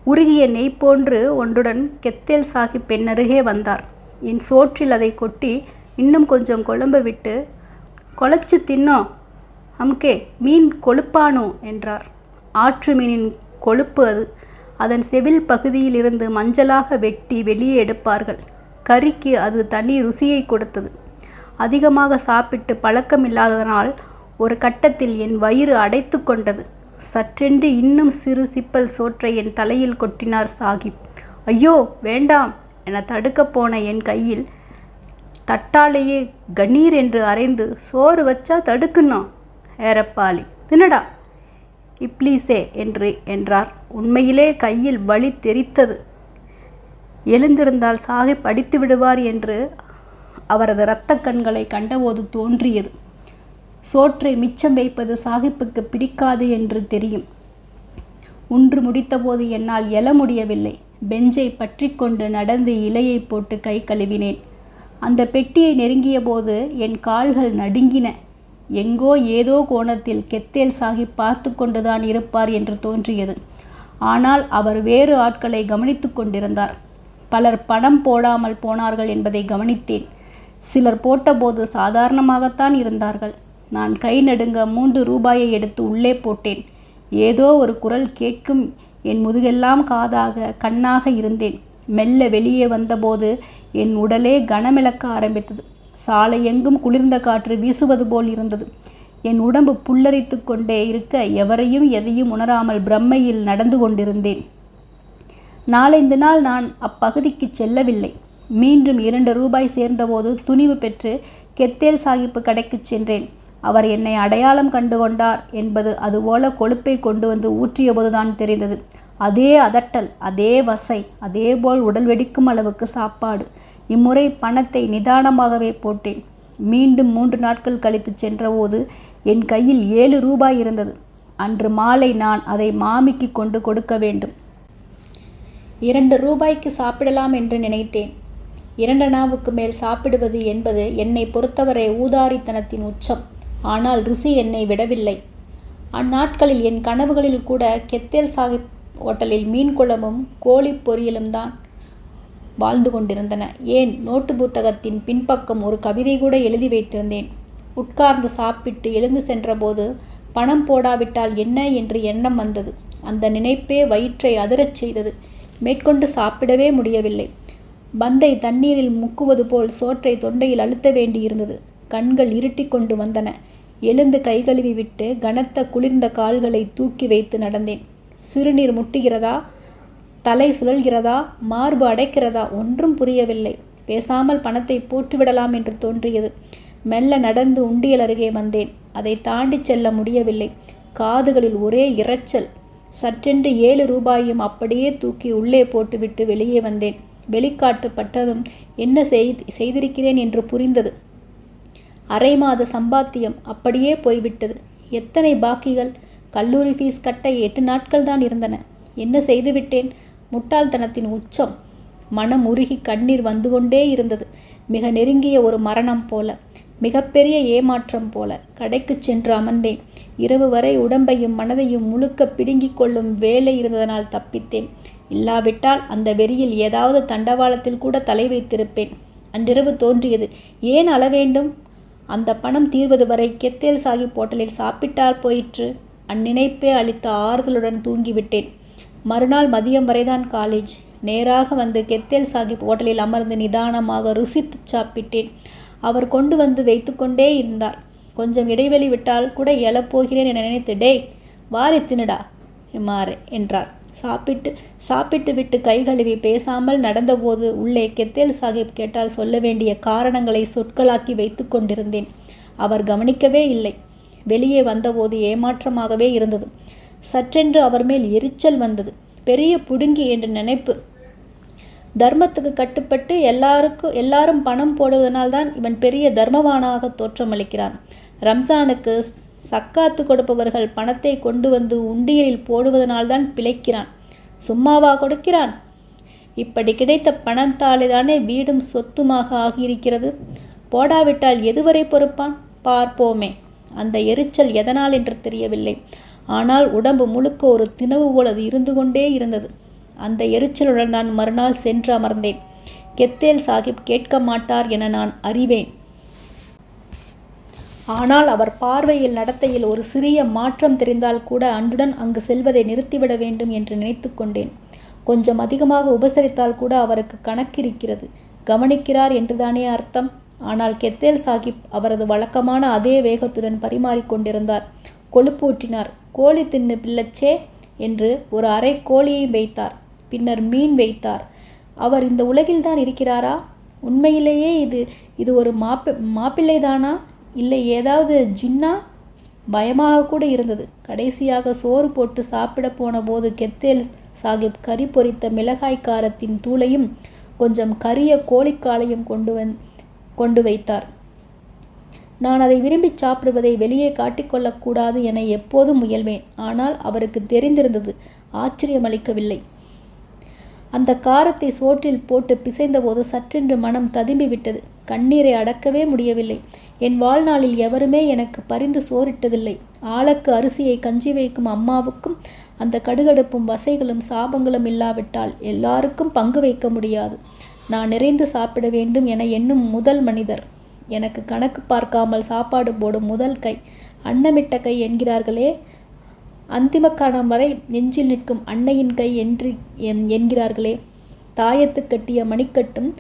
உருகிய நெய் போன்று ஒன்றுடன் கெத்தேல் சாஹிப் பெண்ணருகே வந்தார். என் சோற்றில் அதை கொட்டி இன்னும் கொஞ்சம் குழம்பு விட்டு, கொலைச்சு தின்னோ அம்கே, மீன் கொழுப்பானோ என்றார். ஆற்று மீனின் கொழுப்பு அது. அதன் செவில் பகுதியில் இருந்து மஞ்சளாக வெட்டி வெளியே எடுப்பார்கள். கறிக்கு அது தனி ருசியை கொடுத்தது. அதிகமாக சாப்பிட்டு பழக்கமில்லாததனால் ஒரு கட்டத்தில் என் வயிறு அடைத்து கொண்டது. சற்றென்று இன்னும் சிறு சிப்பல் சோற்றை என் தலையில் கொட்டினார் சாஹிப். ஐயோ வேண்டாம் என தடுக்கப் போன என் கையில் தட்டாலேயே கணீர் என்று அரைந்து, சோறு வச்சா தடுக்கணும் ஏறப்பாலி, தின்னடா இப்ளீஸே என்றார். உண்மையிலே கையில் வலி தெரித்தது. எழுந்திருந்தால் சாஹிப் அடித்து விடுவார் என்று அவரது இரத்த கண்களை கண்டபோது தோன்றியது. சோற்றை மிச்சம் வைப்பது சாஹிப்புக்கு பிடிக்காது என்று தெரியும். உன்று முடித்தபோது என்னால் எழ முடியவில்லை. பெஞ்சை பற்றி கொண்டு நடந்து இலையை போட்டு கை கழுவினேன். அந்த பெட்டியை நெருங்கிய போது என் கால்கள் நடுங்கின. எங்கோ ஏதோ கோணத்தில் கெத்தேல் சாஹிப் பார்த்து கொண்டுதான் இருப்பார் என்று தோன்றியது. ஆனால் அவர் வேறு ஆட்களை கவனித்து கொண்டிருந்தார். பலர் பணம் போடாமல் போனார்கள் என்பதை கவனித்தேன். சிலர் போட்டபோது சாதாரணமாகத்தான் இருந்தார்கள். நான் கை நடுங்க 3 ரூபாயை எடுத்து உள்ளே போட்டேன். ஏதோ ஒரு குரல் கேட்கும். என் முதுகெல்லாம் காதாக கண்ணாக இருந்தேன். மெல்ல வெளியே வந்தபோது என் உடலே கனமிழக்க ஆரம்பித்தது. சாலை எங்கும் குளிர்ந்த காற்று வீசுவது போல் இருந்தது. என் உடம்பு புல்லரித்து கொண்டே இருக்க எவரையும் எதையும் உணராமல் பிரம்மையில் நடந்து கொண்டிருந்தேன். 4-5 நாள் நான் அப்பகுதிக்கு செல்லவில்லை. மீண்டும் 2 ரூபாய் சேர்ந்தபோது துணிவு பெற்று கெத்தேல் சாஹிப்பு கடைக்கு சென்றேன். அவர் என்னை அடையாளம் கண்டு கொண்டார் என்பது அதுபோல கொழுப்பை கொண்டு வந்து ஊற்றிய போதுதான் தெரிந்தது. அதே அதட்டல், அதே வசை, அதேபோல் உடல் வெடிக்கும் அளவுக்கு சாப்பாடு. இம்முறை பணத்தை நிதானமாகவே போட்டேன். மீண்டும் 3 நாட்கள் கழித்து சென்றபோது என் கையில் 7 ரூபாய் இருந்தது. அன்று மாலை நான் அதை மாமிக்கு கொண்டு கொடுக்க வேண்டும். 2 ரூபாய்க்கு சாப்பிடலாம் என்று நினைத்தேன். 2 அணாவுக்கு மேல் சாப்பிடுவது என்பது என்னை பொறுத்தவரை ஊதாரித்தனத்தின் உச்சம். ஆனால் ருசி என்னை விடவில்லை. அந்நாட்களில் என் கனவுகளில் கூட கெத்தேல் சாஹிப் ஹோட்டலில் மீன் குழம்பும் கோழி பொரியலும் தான் வாழ்ந்து கொண்டிருந்தன. ஏன், நோட்டு புத்தகத்தின் பின்பக்கம் ஒரு கவிதை கூட எழுதி வைத்திருந்தேன். உட்கார்ந்து சாப்பிட்டு எழுந்து சென்றபோது பணம் போடாவிட்டால் என்ன என்று எண்ணம் வந்தது. அந்த நினைப்பே வயிற்றை அதிரச் செய்தது. மேற்கொண்டு சாப்பிடவே முடியவில்லை. பந்தை தண்ணீரில் முக்குவது போல் சோற்றை தொண்டையில் அழுத்த வேண்டியிருந்தது. கண்கள் இருட்டி கொண்டு வந்தன. எழுந்து கை கழுவி விட்டு கனத்த குளிர்ந்த கால்களை தூக்கி வைத்து நடந்தேன். சிறுநீர் முட்டுகிறதா, தலை சுழல்கிறதா, மார்பு அடைக்கிறதா, ஒன்றும் புரியவில்லை. பேசாமல் பணத்தை போட்டுவிடலாம் என்று தோன்றியது. மெல்ல நடந்து உண்டியல் அருகே வந்தேன். அதை தாண்டி செல்ல முடியவில்லை. காதுகளில் ஒரே இரைச்சல். சற்றென்று 7 ரூபாயும் அப்படியே தூக்கி உள்ளே போட்டுவிட்டு வெளியே வந்தேன். வெளிக்காட்டு பட்டதும் என்ன செய்திருக்கிறேன் என்று புரிந்தது. அரை மாத சம்பாத்தியம் அப்படியே போய்விட்டது. எத்தனை பாக்கிகள்! கல்லூரி ஃபீஸ் கட்ட 8 நாட்கள் தான் இருந்தன. என்ன செய்துவிட்டேன்? முட்டாள்தனத்தின் உச்சம். மனம் உருகி கண்ணீர் வந்து கொண்டே இருந்தது. மிக நெருங்கிய ஒரு மரணம் போல, மிகப்பெரிய ஏமாற்றம் போல. கடைக்குச் சென்று அமர்ந்தேன். இரவு வரை உடம்பையும் மனதையும் முழுக்க பிடுங்கிக் கொள்ளும் வேலை இருந்ததனால் தப்பித்தேன். இல்லாவிட்டால் அந்த வெறியில் ஏதாவது தண்டவாளத்தில் கூட தலை வைத்திருப்பேன். அன்றிரவு தோன்றியது, ஏன் அழ வேண்டும்? அந்த பணம் தீர்வது வரை கெத்தேல் சாஹிப் ஹோட்டலில் சாப்பிட்டால் போயிற்று. அந்நினைப்பே அளித்த ஆறுதலுடன் தூங்கிவிட்டேன். மறுநாள் மதியம் வரைதான் காலேஜ். நேராக வந்து கெத்தேல் சாஹிப் ஹோட்டலில் அமர்ந்து நிதானமாக ருசித்து சாப்பிட்டேன். அவர் கொண்டு வந்து வைத்து கொண்டே இருந்தார். கொஞ்சம் இடைவெளி விட்டால் கூட எழப்போகிறேன் என நினைத்து, டேய் வாரி தின்னுடா மாறு என்றார். சாப்பிட்டு விட்டு கை கழுவி பேசாமல் நடந்தபோது உள்ளே கெத்தேல் சாஹிப் கேட்டால் சொல்ல வேண்டிய காரணங்களை சொற்களாக்கி வைத்து கொண்டிருந்தேன். அவர் கவனிக்கவே இல்லை. வெளியே வந்தபோது ஏமாற்றமாகவே இருந்தது. சற்றென்று அவர் மேல் எரிச்சல் வந்தது. பெரிய புடுங்கி என்ற நினைப்பு. தர்மத்துக்கு கட்டுப்பட்டு எல்லாரும் பணம் போடுவதனால்தான் இவன் பெரிய தர்மவானாக தோற்றமளிக்கிறான். ரம்ஜானுக்கு சக்காத்து கொடுப்பவர்கள் பணத்தை கொண்டு வந்து உண்டியலில் போடுவதனால்தான் பிழைக்கிறான். சும்மாவா கொடுக்கிறான்? இப்படி கிடைத்த பணத்தாலேதானே வீடும் சொத்துமாக ஆகியிருக்கிறது. போடாவிட்டால் எதுவரை பொறுப்பான்? பார்ப்போமே. அந்த எரிச்சல் எதனால் என்று தெரியவில்லை. ஆனால் உடம்பு முழுக்க ஒரு தினவு போல் அது இருந்து கொண்டே இருந்தது. அந்த எரிச்சலுடன் தான் மறுநாள் சென்று அமர்ந்தேன். கெத்தேல் சாஹிப் கேட்க மாட்டார் என நான் அறிவேன். ஆனால் அவர் பார்வையில் நடத்தையில் ஒரு சிறிய மாற்றம் தெரிந்தால் கூட அன்றுடன் அங்கு செல்வதை நிறுத்திவிட வேண்டும் என்று நினைத்து கொண்டேன். கொஞ்சம் அதிகமாக உபசரித்தால் கூட அவருக்கு கணக்கிருக்கிறது, கவனிக்கிறார் என்றுதானே அர்த்தம். ஆனால் கெத்தேல் சாஹிப் அவரது வழக்கமான அதே வேகத்துடன் பரிமாறிக்கொண்டிருந்தார். கொழுப்பூற்றினார். கோழி தின்னு பிள்ளச்சே என்று ஒரு அரை கோழியை வைத்தார். பின்னர் மீன் வைத்தார். அவர் இந்த உலகில்தான் இருக்கிறாரா? உண்மையிலேயே இது ஒரு மாப்பிள்ளைதானா, இல்லை ஏதாவது ஜின்னா? பயமாக கூட இருந்தது. கடைசியாக சோறு போட்டு சாப்பிட போன போது கெத்தேல் சாஹிப் கறி பொரித்த மிளகாய் காரத்தின் தூளையும் கொஞ்சம் கரிய கோழிக்காலையும் கொண்டு வைத்தார். நான் அதை விரும்பி சாப்பிடுவதை வெளியே காட்டிக்கொள்ளக்கூடாது என எப்போதும் முயல்வேன். ஆனால் அவருக்கு தெரிந்திருந்தது. ஆச்சரியமளிக்கவில்லை. அந்த காரத்தை சோற்றில் போட்டு பிசைந்தபோது சற்றென்று மனம் ததும்பிவிட்டது. கண்ணீரை அடக்கவே முடியவில்லை. என் வாழ்நாளில் எவருமே எனக்கு பரிந்து சோறிட்டதில்லை. ஆளுக்கு அரிசியை கஞ்சி வைக்கும் அம்மாவுக்கும் அந்த கடுகடுப்பும் வசைகளும் சாபங்களும் இல்லாவிட்டால் எல்லாருக்கும் பங்கு வைக்க முடியாது. நான் நிறைந்து சாப்பிட வேண்டும் என எண்ணும் முதல் மனிதர். எனக்கு கணக்கு பார்க்காமல் சாப்பாடு போடும் முதல் கை. அன்னமிட்ட கை என்கிறார்களே, அந்திம கணம் வரை நெஞ்சில் நிற்கும் அன்னையின் கை என்கிறார்களே. தாயத்து கட்டிய மணிக்கட்டும்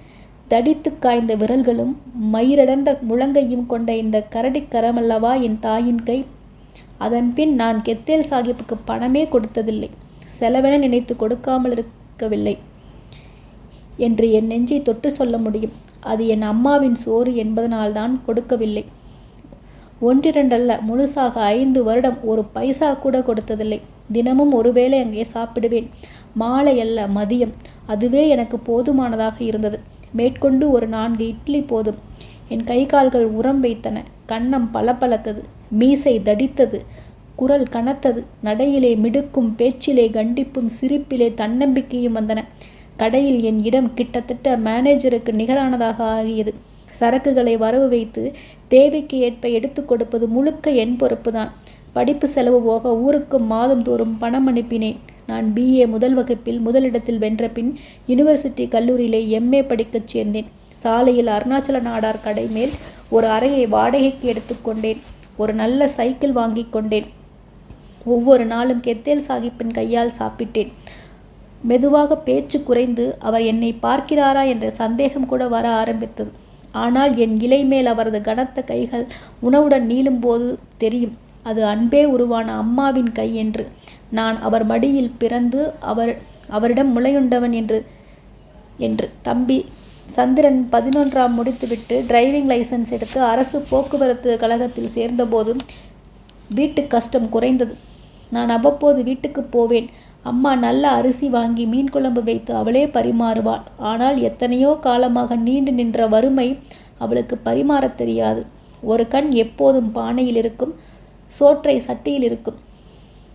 தடித்து காய்ந்த விரல்களும் மயிரடர்ந்த முழங்கையும் கொண்ட இந்த கரடிக்கரமல்லவா என் தாயின் கை. அதன்பின் நான் கெத்தேல் சாஹிப்புக்கு பணமே கொடுத்ததில்லை. செலவென நினைத்து கொடுக்காமல் இருக்கவில்லை என்று என் நெஞ்சை தொட்டு சொல்ல முடியும். அது என் அம்மாவின் சோறு என்பதனால்தான் கொடுக்கவில்லை. ஒன்றிரண்டல்ல, முழுசாக 5 வருடம் ஒரு பைசா கூட கொடுத்ததில்லை. தினமும் ஒருவேளை அங்கே சாப்பிடுவேன். மாலை அல்ல, மதியம். அதுவே எனக்கு போதுமானதாக இருந்தது. மேற்கொண்டு ஒரு 4 இட்லி போதும். என் கை கால்கள் உரம் வைத்தன. கன்னம் பளபளத்தது. மீசை தடித்தது. குரல் கனத்தது. நடையிலே மிடுக்கும், பேச்சிலே கண்டிப்பும், சிரிப்பிலே தன்னம்பிக்கையும் வந்தன. கடையில் என் இடம் கிட்டத்தட்ட மேனேஜருக்கு நிகரானதாக ஆகியது. சரக்குகளை வரவு வைத்து தேவைக்கு ஏற்ப எடுத்து கொடுப்பது முழுக்க என் பொறுப்புதான். படிப்பு செலவு போக ஊருக்கு மாதம் தோறும் பணம் அனுப்பினேன். நான் BA முதல் வகுப்பில் முதலிடத்தில் வென்ற பின் யூனிவர்சிட்டி கல்லூரியிலே MA படிக்கச் சேர்ந்தேன். சாலையில் அருணாச்சல நாடார் கடை மேல் ஒரு அறையை வாடகைக்கு எடுத்துக்கொண்டேன். ஒரு நல்ல சைக்கிள் வாங்கி கொண்டேன். ஒவ்வொரு நாளும் கெத்தேல் சாஹிப்பின் கையால் சாப்பிட்டேன். மெதுவாக பேச்சு குறைந்து அவர் என்னை பார்க்கிறாரா என்ற சந்தேகம் கூட வர ஆரம்பித்தது. ஆனால் என் இலை மேல் அவரது கனத்த கைகள் உணவுடன் நீளும் போது தெரியும், அது அன்பே உருவான அம்மாவின் கை என்று. நான் அவர் மடியில் பிறந்து அவரிடம் முளையுண்டவன் என்று. தம்பி சந்திரன் 11ஆம் முடித்துவிட்டு டிரைவிங் லைசன்ஸ் எடுத்து அரசு போக்குவரத்து கழகத்தில் சேர்ந்தபோது வீட்டு கஷ்டம் குறைந்தது. நான் அவ்வப்போது வீட்டுக்கு போவேன். அம்மா நல்ல அரிசி வாங்கி மீன் குழம்பு வைத்து அவளே பரிமாறுவாள். ஆனால் எத்தனையோ காலமாக நீண்டு நின்ற வறுமை அவளுக்கு பரிமாறத் தெரியாது. ஒரு கண் எப்போதும் பானையில் இருக்கும், சோற்றை சட்டியில் இருக்கும்.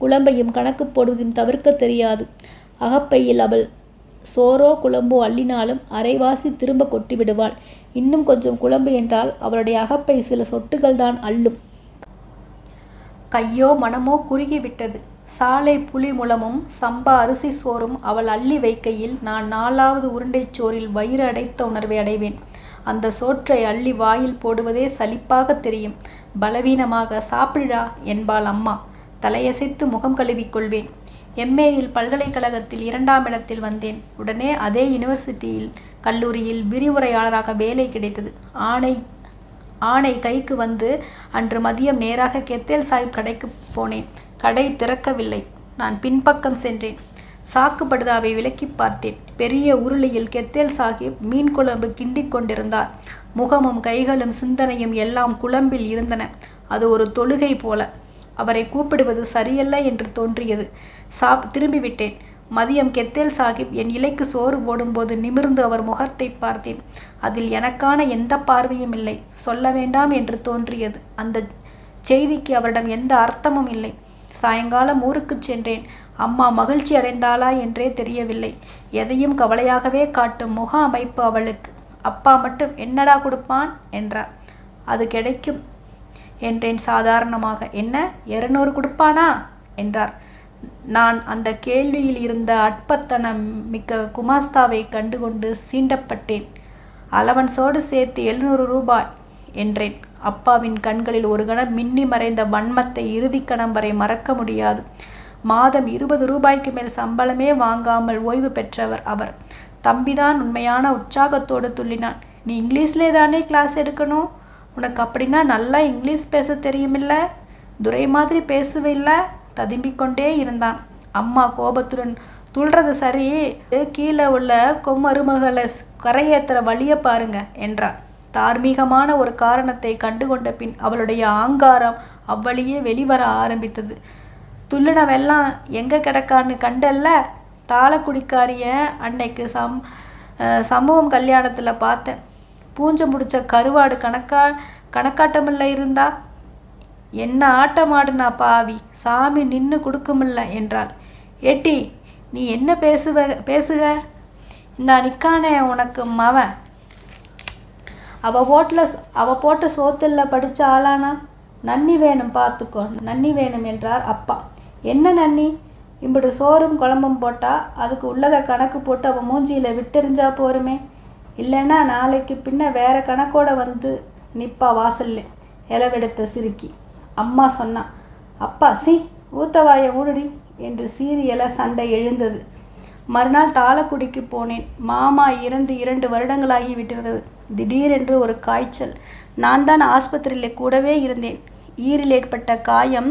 குழம்பையும் கணக்கு போடுவதையும் தவிர்க்க தெரியாது. அகப்பையில் அவள் சோறோ குழம்போ அள்ளினாலும் அரைவாசி திரும்ப கொட்டிவிடுவாள். இன்னும் கொஞ்சம் குழம்பு என்றால் அவளுடைய அகப்பை சில சொட்டுகள் தான் அள்ளும். கையோ மனமோ குறுகிவிட்டது. சாலை புளி முளமும் சம்பா அரிசி சோறும் அவள் அள்ளி வைக்கையில் நான் 4வது உருண்டைச் சோறில் வயிறு அடைத்த உணர்வை அடைவேன். அந்த சோற்றை அள்ளி வாயில் போடுவதே சலிப்பாக தெரியும். பலவீனமாக சாப்பிடா என்பாள் அம்மா. தலையசைத்து முகம் கழுவிக்கொள்வேன். எம்ஏயில் பல்கலைக்கழகத்தில் 2ஆம் இடத்தில் வந்தேன். உடனே அதே யூனிவர்சிட்டியில் கல்லூரியில் விரிவுரையாளராக வேலை கிடைத்தது. ஆணை கைக்கு வந்து அன்று மதியம் நேராக கெத்தேல் சாஹிப் கடைக்கு போனேன். கடை திறக்கவில்லை. நான் பின்பக்கம் சென்றேன். சாக்கு படுதாவை விலக்கி பார்த்தேன். பெரிய உருளியில் கெத்தேல் சாஹிப் மீன் குழம்பு கிண்டிக் கொண்டிருந்தார். முகமும் கைகளும் சிந்தனையும் எல்லாம் குழம்பில் இருந்தன. அது ஒரு தொழுகை போல. அவரை கூப்பிடுவது சரியல்ல என்று தோன்றியது. திரும்பிவிட்டேன். மதியம் கெத்தேல் சாஹிப் என் இலைக்கு சோறு போடும்போது நிமிர்ந்து அவர் முகத்தை பார்த்தேன். அதில் எனக்கான எந்த பார்வையும் இல்லை. சொல்ல வேண்டாம் என்று தோன்றியது. அந்த செய்திக்கு அவரிடம் எந்த அர்த்தமும் இல்லை. சாயங்காலம் ஊருக்கு சென்றேன். அம்மா மகிழ்ச்சி அடைந்தாளா என்றே தெரியவில்லை. எதையும் கவலையாகவே காட்டும் முக அமைப்பு அவளுக்கு. அப்பா மட்டும் என்னடா கொடுப்பான் என்றார். அது கிடைக்கும் என்றேன் சாதாரணமாக. என்ன 200 கொடுப்பானா என்றார். நான் அந்த கேள்வியில் இருந்த அற்பத்தனம் மிக்க குமாஸ்தாவை கண்டுகொண்டு சீண்டப்பட்டேன். அலவன்ஸோடு சேர்த்து 700 ரூபாய் என்றேன். அப்பாவின் கண்களில் ஒரு கணம் மின்னி மறைந்த வன்மத்தை இறுதி கணம் வரை மறக்க முடியாது. மாதம் 20 ரூபாய்க்கு மேல் சம்பளமே வாங்காமல் ஓய்வு பெற்றவர் அவர். தம்பிதான் உண்மையான உற்சாகத்தோடு துள்ளினான். நீ இங்கிலீஷ்லே தானே கிளாஸ் எடுக்கணும்? உனக்கு அப்படின்னா நல்லா இங்கிலீஷ் பேச தெரியுமில்ல? துரை மாதிரி பேசுவில்ல? ததும்பிக்கொண்டே இருந்தான். அம்மா கோபத்துடன், துள்றது சரி, கீழே உள்ள கொம்மருமகளை கரையேற்றுற வழியை பாருங்க என்றாள். தார்மீகமான ஒரு காரணத்தை கண்டுகொண்ட பின் அவளுடைய ஆங்காரம் அவ்வழியே வெளிவர ஆரம்பித்தது. துள்ளினவெல்லாம் எங்கே கிடக்கான்னு கண்டல்ல? தாளக்குடிக்காரிய அன்னைக்கு சம்பவம் கல்யாணத்தில் பார்த்தேன். பூஞ்ச முடிச்ச கருவாடு கணக்காட்டமில்ல இருந்தா என்ன ஆட்டம் ஆடுனா பாவி, சாமி நின்று கொடுக்குமில்ல என்றாள். ஏட்டி, நீ என்ன பேசுக? இந்த நிக்கானே உனக்கு மவன். அவ போட்ட சோத்துல படித்த ஆளானா? நன்னி வேணும் பார்த்துக்கோ, நன்னி வேணும் என்றார் அப்பா. என்ன நன்னி? இப்படி சோறும் குழம்பும் போட்டால் அதுக்கு உள்ளதை கணக்கு போட்டு அவன் மூஞ்சியில் விட்டெறிஞ்சா போருமே. இல்லைன்னா நாளைக்கு பின்ன வேற கணக்கோட வந்து நிப்பா வாசல்ல இலவெடுத்த சிரிக்கி. அம்மா சொன்னா. அப்பா ஊத்தவாய ஊடுடி என்று சீரியல சண்டை எழுந்தது. மறுநாள் தாளக்குடிக்கு போனேன். மாமா இறந்து 2 வருடங்களாகி விட்டிருந்தது. திடீரென்று ஒரு காய்ச்சல். நான் தான் ஆஸ்பத்திரியில் கூடவே இருந்தேன். ஈரில் ஏற்பட்ட காயம்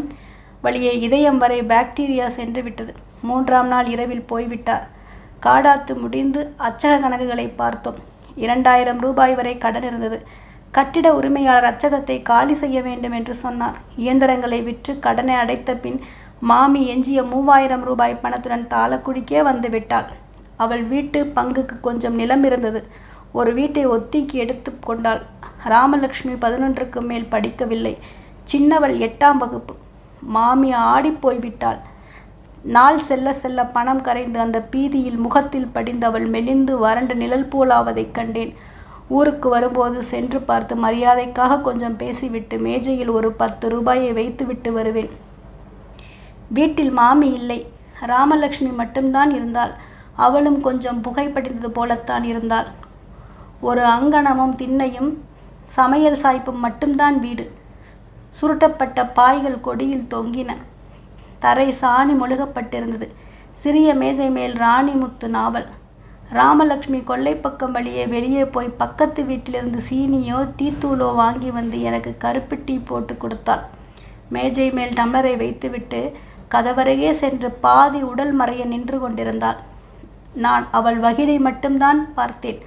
வழியே இதயம் வரை பாக்டீரியா சென்று விட்டது. 3ஆம் நாள் இரவில் போய்விட்டார். காடாத்து முடிந்து அச்சக கணக்குகளை பார்த்தோம். 2000 ரூபாய் வரை கடன் இருந்தது. கட்டிட உரிமையாளர் அச்சகத்தை காலி செய்ய வேண்டும் என்று சொன்னார். இயந்திரங்களை விற்று கடனை அடைத்த பின் மாமி எஞ்சிய 3000 ரூபாய் பணத்துடன் தாளக்குடிக்கே வந்து விட்டாள். அவள் வீட்டு பங்குக்கு கொஞ்சம் நிலம் இருந்தது. ஒரு வீட்டை ஒத்திக்கு எடுத்து கொண்டாள். ராமலட்சுமி 11க்கு மேல் படிக்கவில்லை. சின்னவள் 8ஆம் வகுப்பு. மாமி ஆடி போய்விட்டாள். நாள் செல்ல செல்ல பணம் கரைந்து அந்த பீதியில் முகத்தில் படிந்தவள் மெலிந்து வறண்டு நிழல் போலாவதைக் கண்டேன். ஊருக்கு வரும்போது சென்று பார்த்து மரியாதைக்காக கொஞ்சம் பேசிவிட்டு மேஜையில் ஒரு 10 ரூபாயை வைத்துவிட்டு வருவேன். வீட்டில் மாமி இல்லை. ராமலட்சுமி மட்டும்தான் இருந்தாள். அவளும் கொஞ்சம் புகைப்படிந்தது போலத்தான் இருந்தாள். ஒரு அங்கணமும் திண்ணையும் சமையல் சாய்ப்பும் மட்டும்தான் வீடு. சுருட்டப்பட்ட பாய்கள் கொடியில் தொங்கின. தரை சாணி மொழுகப்பட்டிருந்தது. சிறிய மேஜை மேல் ராணிமுத்து நாவல். ராமலட்சுமி கொல்லைப்பக்கம் வழியே வெளியே போய் பக்கத்து வீட்டிலிருந்து சீனியோ டீத்தூளோ வாங்கி வந்து எனக்கு கருப்பு டீ போட்டு கொடுத்தாள். மேஜை மேல் டம்ளரை வைத்துவிட்டு கதவருகே சென்று பாதி உடல் மறைய நின்று கொண்டிருந்தாள். நான் அவள் வகிடை மட்டும்தான் பார்த்தேன்.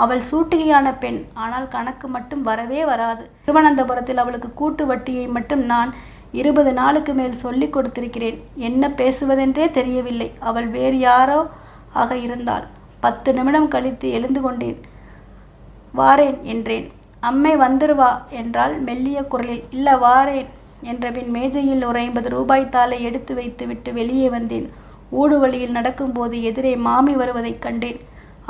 அவள் சூட்டிகையான பெண். ஆனால் கணக்கு மட்டும் வரவே வராது. திருவனந்தபுரத்தில் அவளுக்கு கூட்டு வட்டியை மட்டும் நான் 20 நாளுக்கு மேல் சொல்லி கொடுத்திருக்கிறேன். என்ன பேசுவதென்றே தெரியவில்லை. அவள் வேறு யாரோ ஆக இருந்தாள். 10 நிமிடம் கழித்து எழுந்து கொண்டேன். வாரேன் என்றேன். அம்மை வந்துருவா என்றால் மெல்லிய குரலில். இல்லை வாரேன் என்றபின் மேஜையில் ஒரு 50 ரூபாய் தாளை எடுத்து வைத்து விட்டு வெளியே வந்தேன். ஊடுவழியில் நடக்கும்போது எதிரே மாமி வருவதைக் கண்டேன்.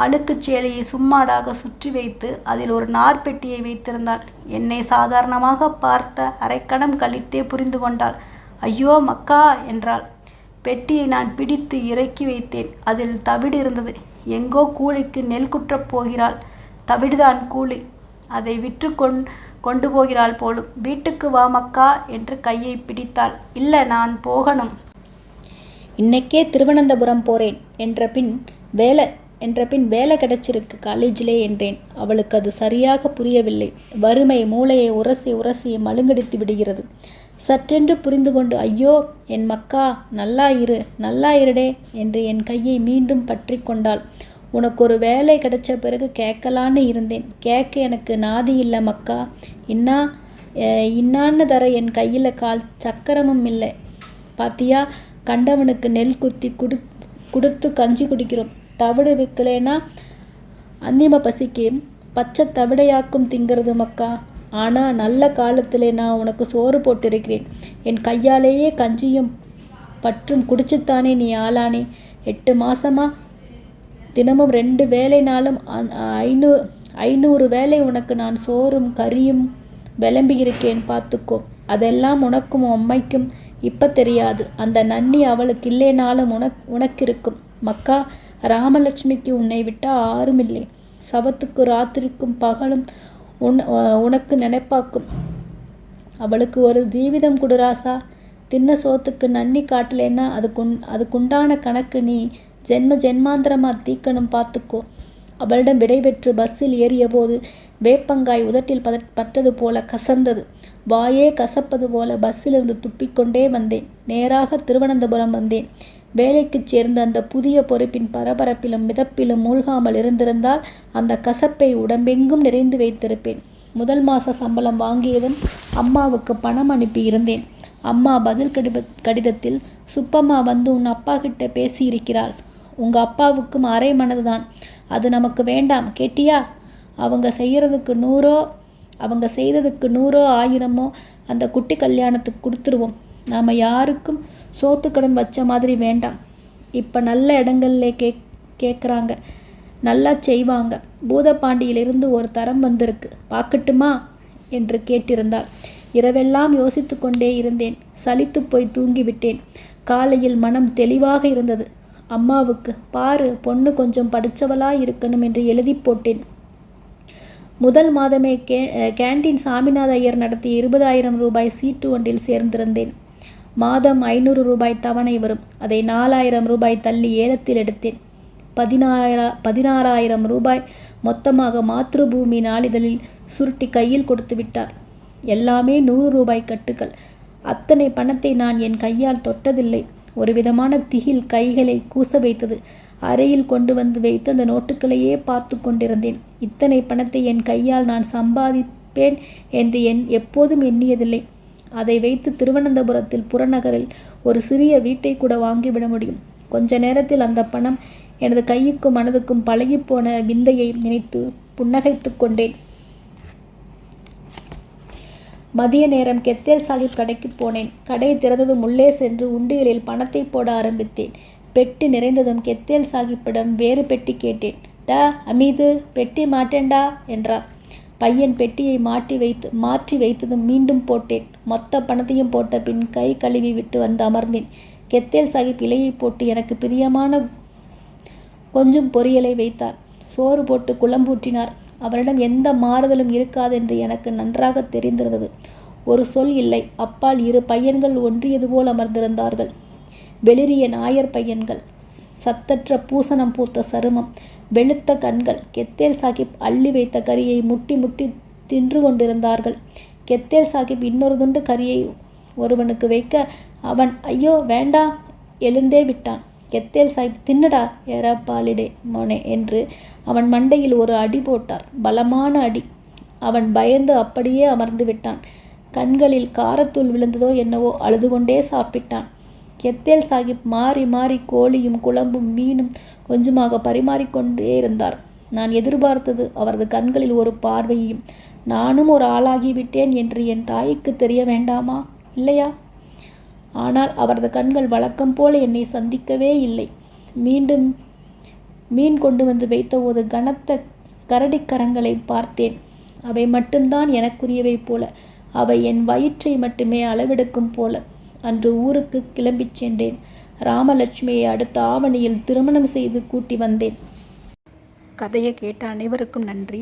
அழுக்குச் சேலையை சும்மாடாக சுற்றி வைத்து அதில் ஒரு நார்பெட்டியை வைத்திருந்தாள். என்னை சாதாரணமாக பார்த்த அரைக்கணம் கழித்தே புரிந்து கொண்டாள். ஐயோ மக்கா என்றாள். பெட்டியை நான் பிடித்து இறக்கி வைத்தேன். அதில் தவிடு இருந்தது. எங்கோ கூலிக்கு நெல் குற்றப் போகிறாள். தவிடுதான் கூலி. அதை விற்று கொண்டு போகிறாள் போலும். வீட்டுக்கு வா மக்கா என்று கையை பிடித்தாள். இல்லை, நான் போகணும். இன்னைக்கே திருவனந்தபுரம் போறேன் என்ற பின் வேலை கிடைச்சிருக்கு காலேஜிலே என்றேன். அவளுக்கு அது சரியாக புரியவில்லை. வறுமை மூளையை உரசி உரசி மழுங்கடித்து விடுகிறது. சற்றென்று புரிந்து கொண்டு, ஐயோ என் மக்கா, நல்லா இருடே என்று என் கையை மீண்டும் பற்றி கொண்டாள். உனக்கு ஒரு வேலை கிடைச்ச பிறகு கேட்கலான்னு இருந்தேன். கேட்க எனக்கு நாதி இல்லை மக்கா. இன்னான்னு தர என் கையில் கால் சக்கரமும் இல்லை. பாத்தியா, கண்டவனுக்கு நெல் குத்தி கொடுத்து கஞ்சி குடிக்கிறோம். தவிடு விற்கலேனா அந்திம பசிக்கு பச்சை தவிடையாக்கும் திங்கிறது மக்கா. ஆனால் நல்ல காலத்திலே நான் உனக்கு சோறு போட்டிருக்கிறேன். என் கையாலேயே கஞ்சியும் பற்றும் குடிச்சுத்தானே நீ ஆளானே. 8 மாசமா தினமும் 2 வேலைனாலும் 500 வேலை உனக்கு நான் சோறும் கறியும் விளம்பியிருக்கேன் பார்த்துக்கோ. அதெல்லாம் உனக்கும் அம்மைக்கும் இப்போ தெரியாது. அந்த நன்னி அவளுக்கு இல்லைனாலும் உனக்கு இருக்கும் மக்கா. ராமலட்சுமிக்கு உன்னை விட்டால் ஆறும் இல்லை. சவத்துக்கு ராத்திரிக்கும் பகலும் உனக்கு நினைப்பாக்கும். அவளுக்கு ஒரு ஜீவிதம் குடுராசா. தின்ன சோத்துக்கு நன்னி காட்டலைன்னா அதுக்குண்டான கணக்கு நீ ஜென்மாந்திரமாக தீக்கணும் பார்த்துக்கோ. அவளிடம் விடைபெற்று பஸ்ஸில் ஏறிய போது வேப்பங்காய் உதட்டில் பட்டது போல கசந்தது. வாயே கசப்பது போல பஸ்ஸிலிருந்து துப்பிக்கொண்டே வந்தேன். நேராக திருவனந்தபுரம் வந்தேன். வேலைக்குச் சேர்ந்த அந்த புதிய பொறுப்பின் பரபரப்பிலும் மிதப்பிலும் மூழ்காமல் இருந்திருந்தால் அந்த கசப்பை உடம்பெங்கும் நிறைந்து வைத்திருப்பேன். முதல் மாத சம்பளம் வாங்கியதும் அம்மாவுக்கு பணம் அனுப்பி இருந்தேன். அம்மா பதில் கடிதத்தில், சுப்பம்மா வந்து உன் அப்பா கிட்ட பேசியிருக்கிறாள். உங்கள் அப்பாவுக்கும் அரை மனதுதான். அது நமக்கு வேண்டாம் கேட்டியா? அவங்க செய்ததுக்கு 100 1000 அந்த குட்டி கல்யாணத்துக்கு கொடுத்துருவோம். நாம் யாருக்கும் சோத்துக்கடன் வச்ச மாதிரி வேண்டாம். இப்போ நல்ல இடங்கள்ல கேட்குறாங்க, நல்லா செய்வாங்க. பூதப்பாண்டியிலிருந்து ஒரு தரம் வந்திருக்கு, பார்க்கட்டுமா என்று கேட்டிருந்தாள். இரவெல்லாம் யோசித்து கொண்டே இருந்தேன். சலித்து போய் தூங்கிவிட்டேன். காலையில் மனம் தெளிவாக இருந்தது. அம்மாவுக்கு, பாரு பொண்ணு கொஞ்சம் படித்தவளாக இருக்கணும் என்று எழுதி போட்டேன். முதல் மாதமே கேண்டீன் சாமிநாத ஐயர் நடத்திய 20,000 ரூபாய் சீட்டு ஒன்றில் சேர்ந்திருந்தேன். மாதம் 500 ரூபாய் தவணை வரும். அதை 4,000 ரூபாய் தள்ளி ஏலத்தில் எடுத்தேன். 16,000 ரூபாய் மொத்தமாக மாத்ருபூமி நாளிதழில் சுருட்டி கையில் கொடுத்து விட்டார். எல்லாமே 100 ரூபாய் கட்டுகள். அத்தனை பணத்தை நான் என் கையால் தொட்டதில்லை. ஒரு விதமான திகில் கைகளை கூச வைத்தது. அறையில் கொண்டு வந்து வைத்து அந்த நோட்டுகளையே பார்த்து கொண்டிருந்தேன். இத்தனை பணத்தை என் கையால் நான் சம்பாதிப்பேன் என்று எப்போதும் எண்ணியதில்லை. அதை வைத்து திருவனந்தபுரத்தில் புறநகரில் ஒரு சிறிய வீட்டை கூட வாங்கிவிட முடியும். கொஞ்ச நேரத்தில் அந்த பணம் எனது கையுக்கும் மனதுக்கும் பழகிப்போன விந்தையை நினைத்து புன்னகைத்து கொண்டேன். மதிய நேரம் கெத்தேல் சாஹிப் கடைக்கு போனேன். கடை திறந்ததும் உள்ளே சென்று உண்டியலில் பணத்தை போட ஆரம்பித்தேன். பெட்டி நிறைந்ததும் கெத்தேல் சாஹிப்பிடம் வேறு பெட்டி கேட்டேன். டா அமீது, பெட்டி மாட்டேன்டா என்றார். பையன் பெட்டியை மாற்றி வைத்ததும் மீண்டும் போட்டேன். மொத்த பணத்தையும் போட்ட பின் கை கழுவி விட்டு வந்து அமர்ந்தேன். கெத்தேல் சாஹிப் இலையை போட்டு எனக்கு பிரியமான கொஞ்சம் பொரியலை வைத்தார். சோறு போட்டு குழம்பூற்றினார். அவரிடம் எந்த மாறுதலும் இருக்காதென்று எனக்கு நன்றாக தெரிந்திருந்தது. ஒரு சொல் இல்லை. அப்பால் 2 பையன்கள் ஒன்றியது போல் அமர்ந்திருந்தார்கள். வெளிரிய நாயர் பையன்கள். சத்தற்ற பூசணம் பூத்த சருமம், வெளுத்த கண்கள். கெத்தேல் சாஹிப் அள்ளி வைத்த கறியை முட்டி முட்டி தின்று கொண்டிருந்தார்கள். கெத்தேல் சாஹிப் இன்னொரு துண்டு கறியை ஒருவனுக்கு வைக்க அவன் ஐயோ வேண்டாம் எழுந்தே விட்டான். கெத்தேல் சாஹிப், தின்னுடா ஏறாப்பாலிடே மோனே என்று அவன் மண்டையில் ஒரு அடி போட்டார். பலமான அடி. அவன் பயந்து அப்படியே அமர்ந்து விட்டான். கண்களில் காரத்தூள் விழுந்ததோ என்னவோ, அழுது கொண்டே சாப்பிட்டான். கெத்தேல் சாஹிப் மாறி மாறி கோழியும் குழம்பும் மீனும் கொஞ்சமாக பரிமாறிக்கொண்டே இருந்தார். நான் எதிர்பார்த்தது அவரது கண்களில் ஒரு பார்வையையும். நானும் ஒரு ஆளாகிவிட்டேன் என்று என் தாய்க்கு தெரிய வேண்டாமா இல்லையா? ஆனால் அவரது கண்கள் வழக்கம் போல என்னை சந்திக்கவே இல்லை. மீண்டும் மீன் கொண்டு வந்து வைத்த ஒரு கனத்த கரடிக்கரங்களை பார்த்தேன். அவை மட்டும்தான் எனக்குரியவை போல. அவை என் வயிற்றை மட்டுமே அளவெடுக்கும் போல. அன்று ஊருக்கு கிளம்பிச் சென்றேன். ராமலட்சுமியை அடுத்த ஆவணியில் திருமணம் செய்து கூட்டி வந்தேன். கதையை கேட்ட அனைவருக்கும் நன்றி.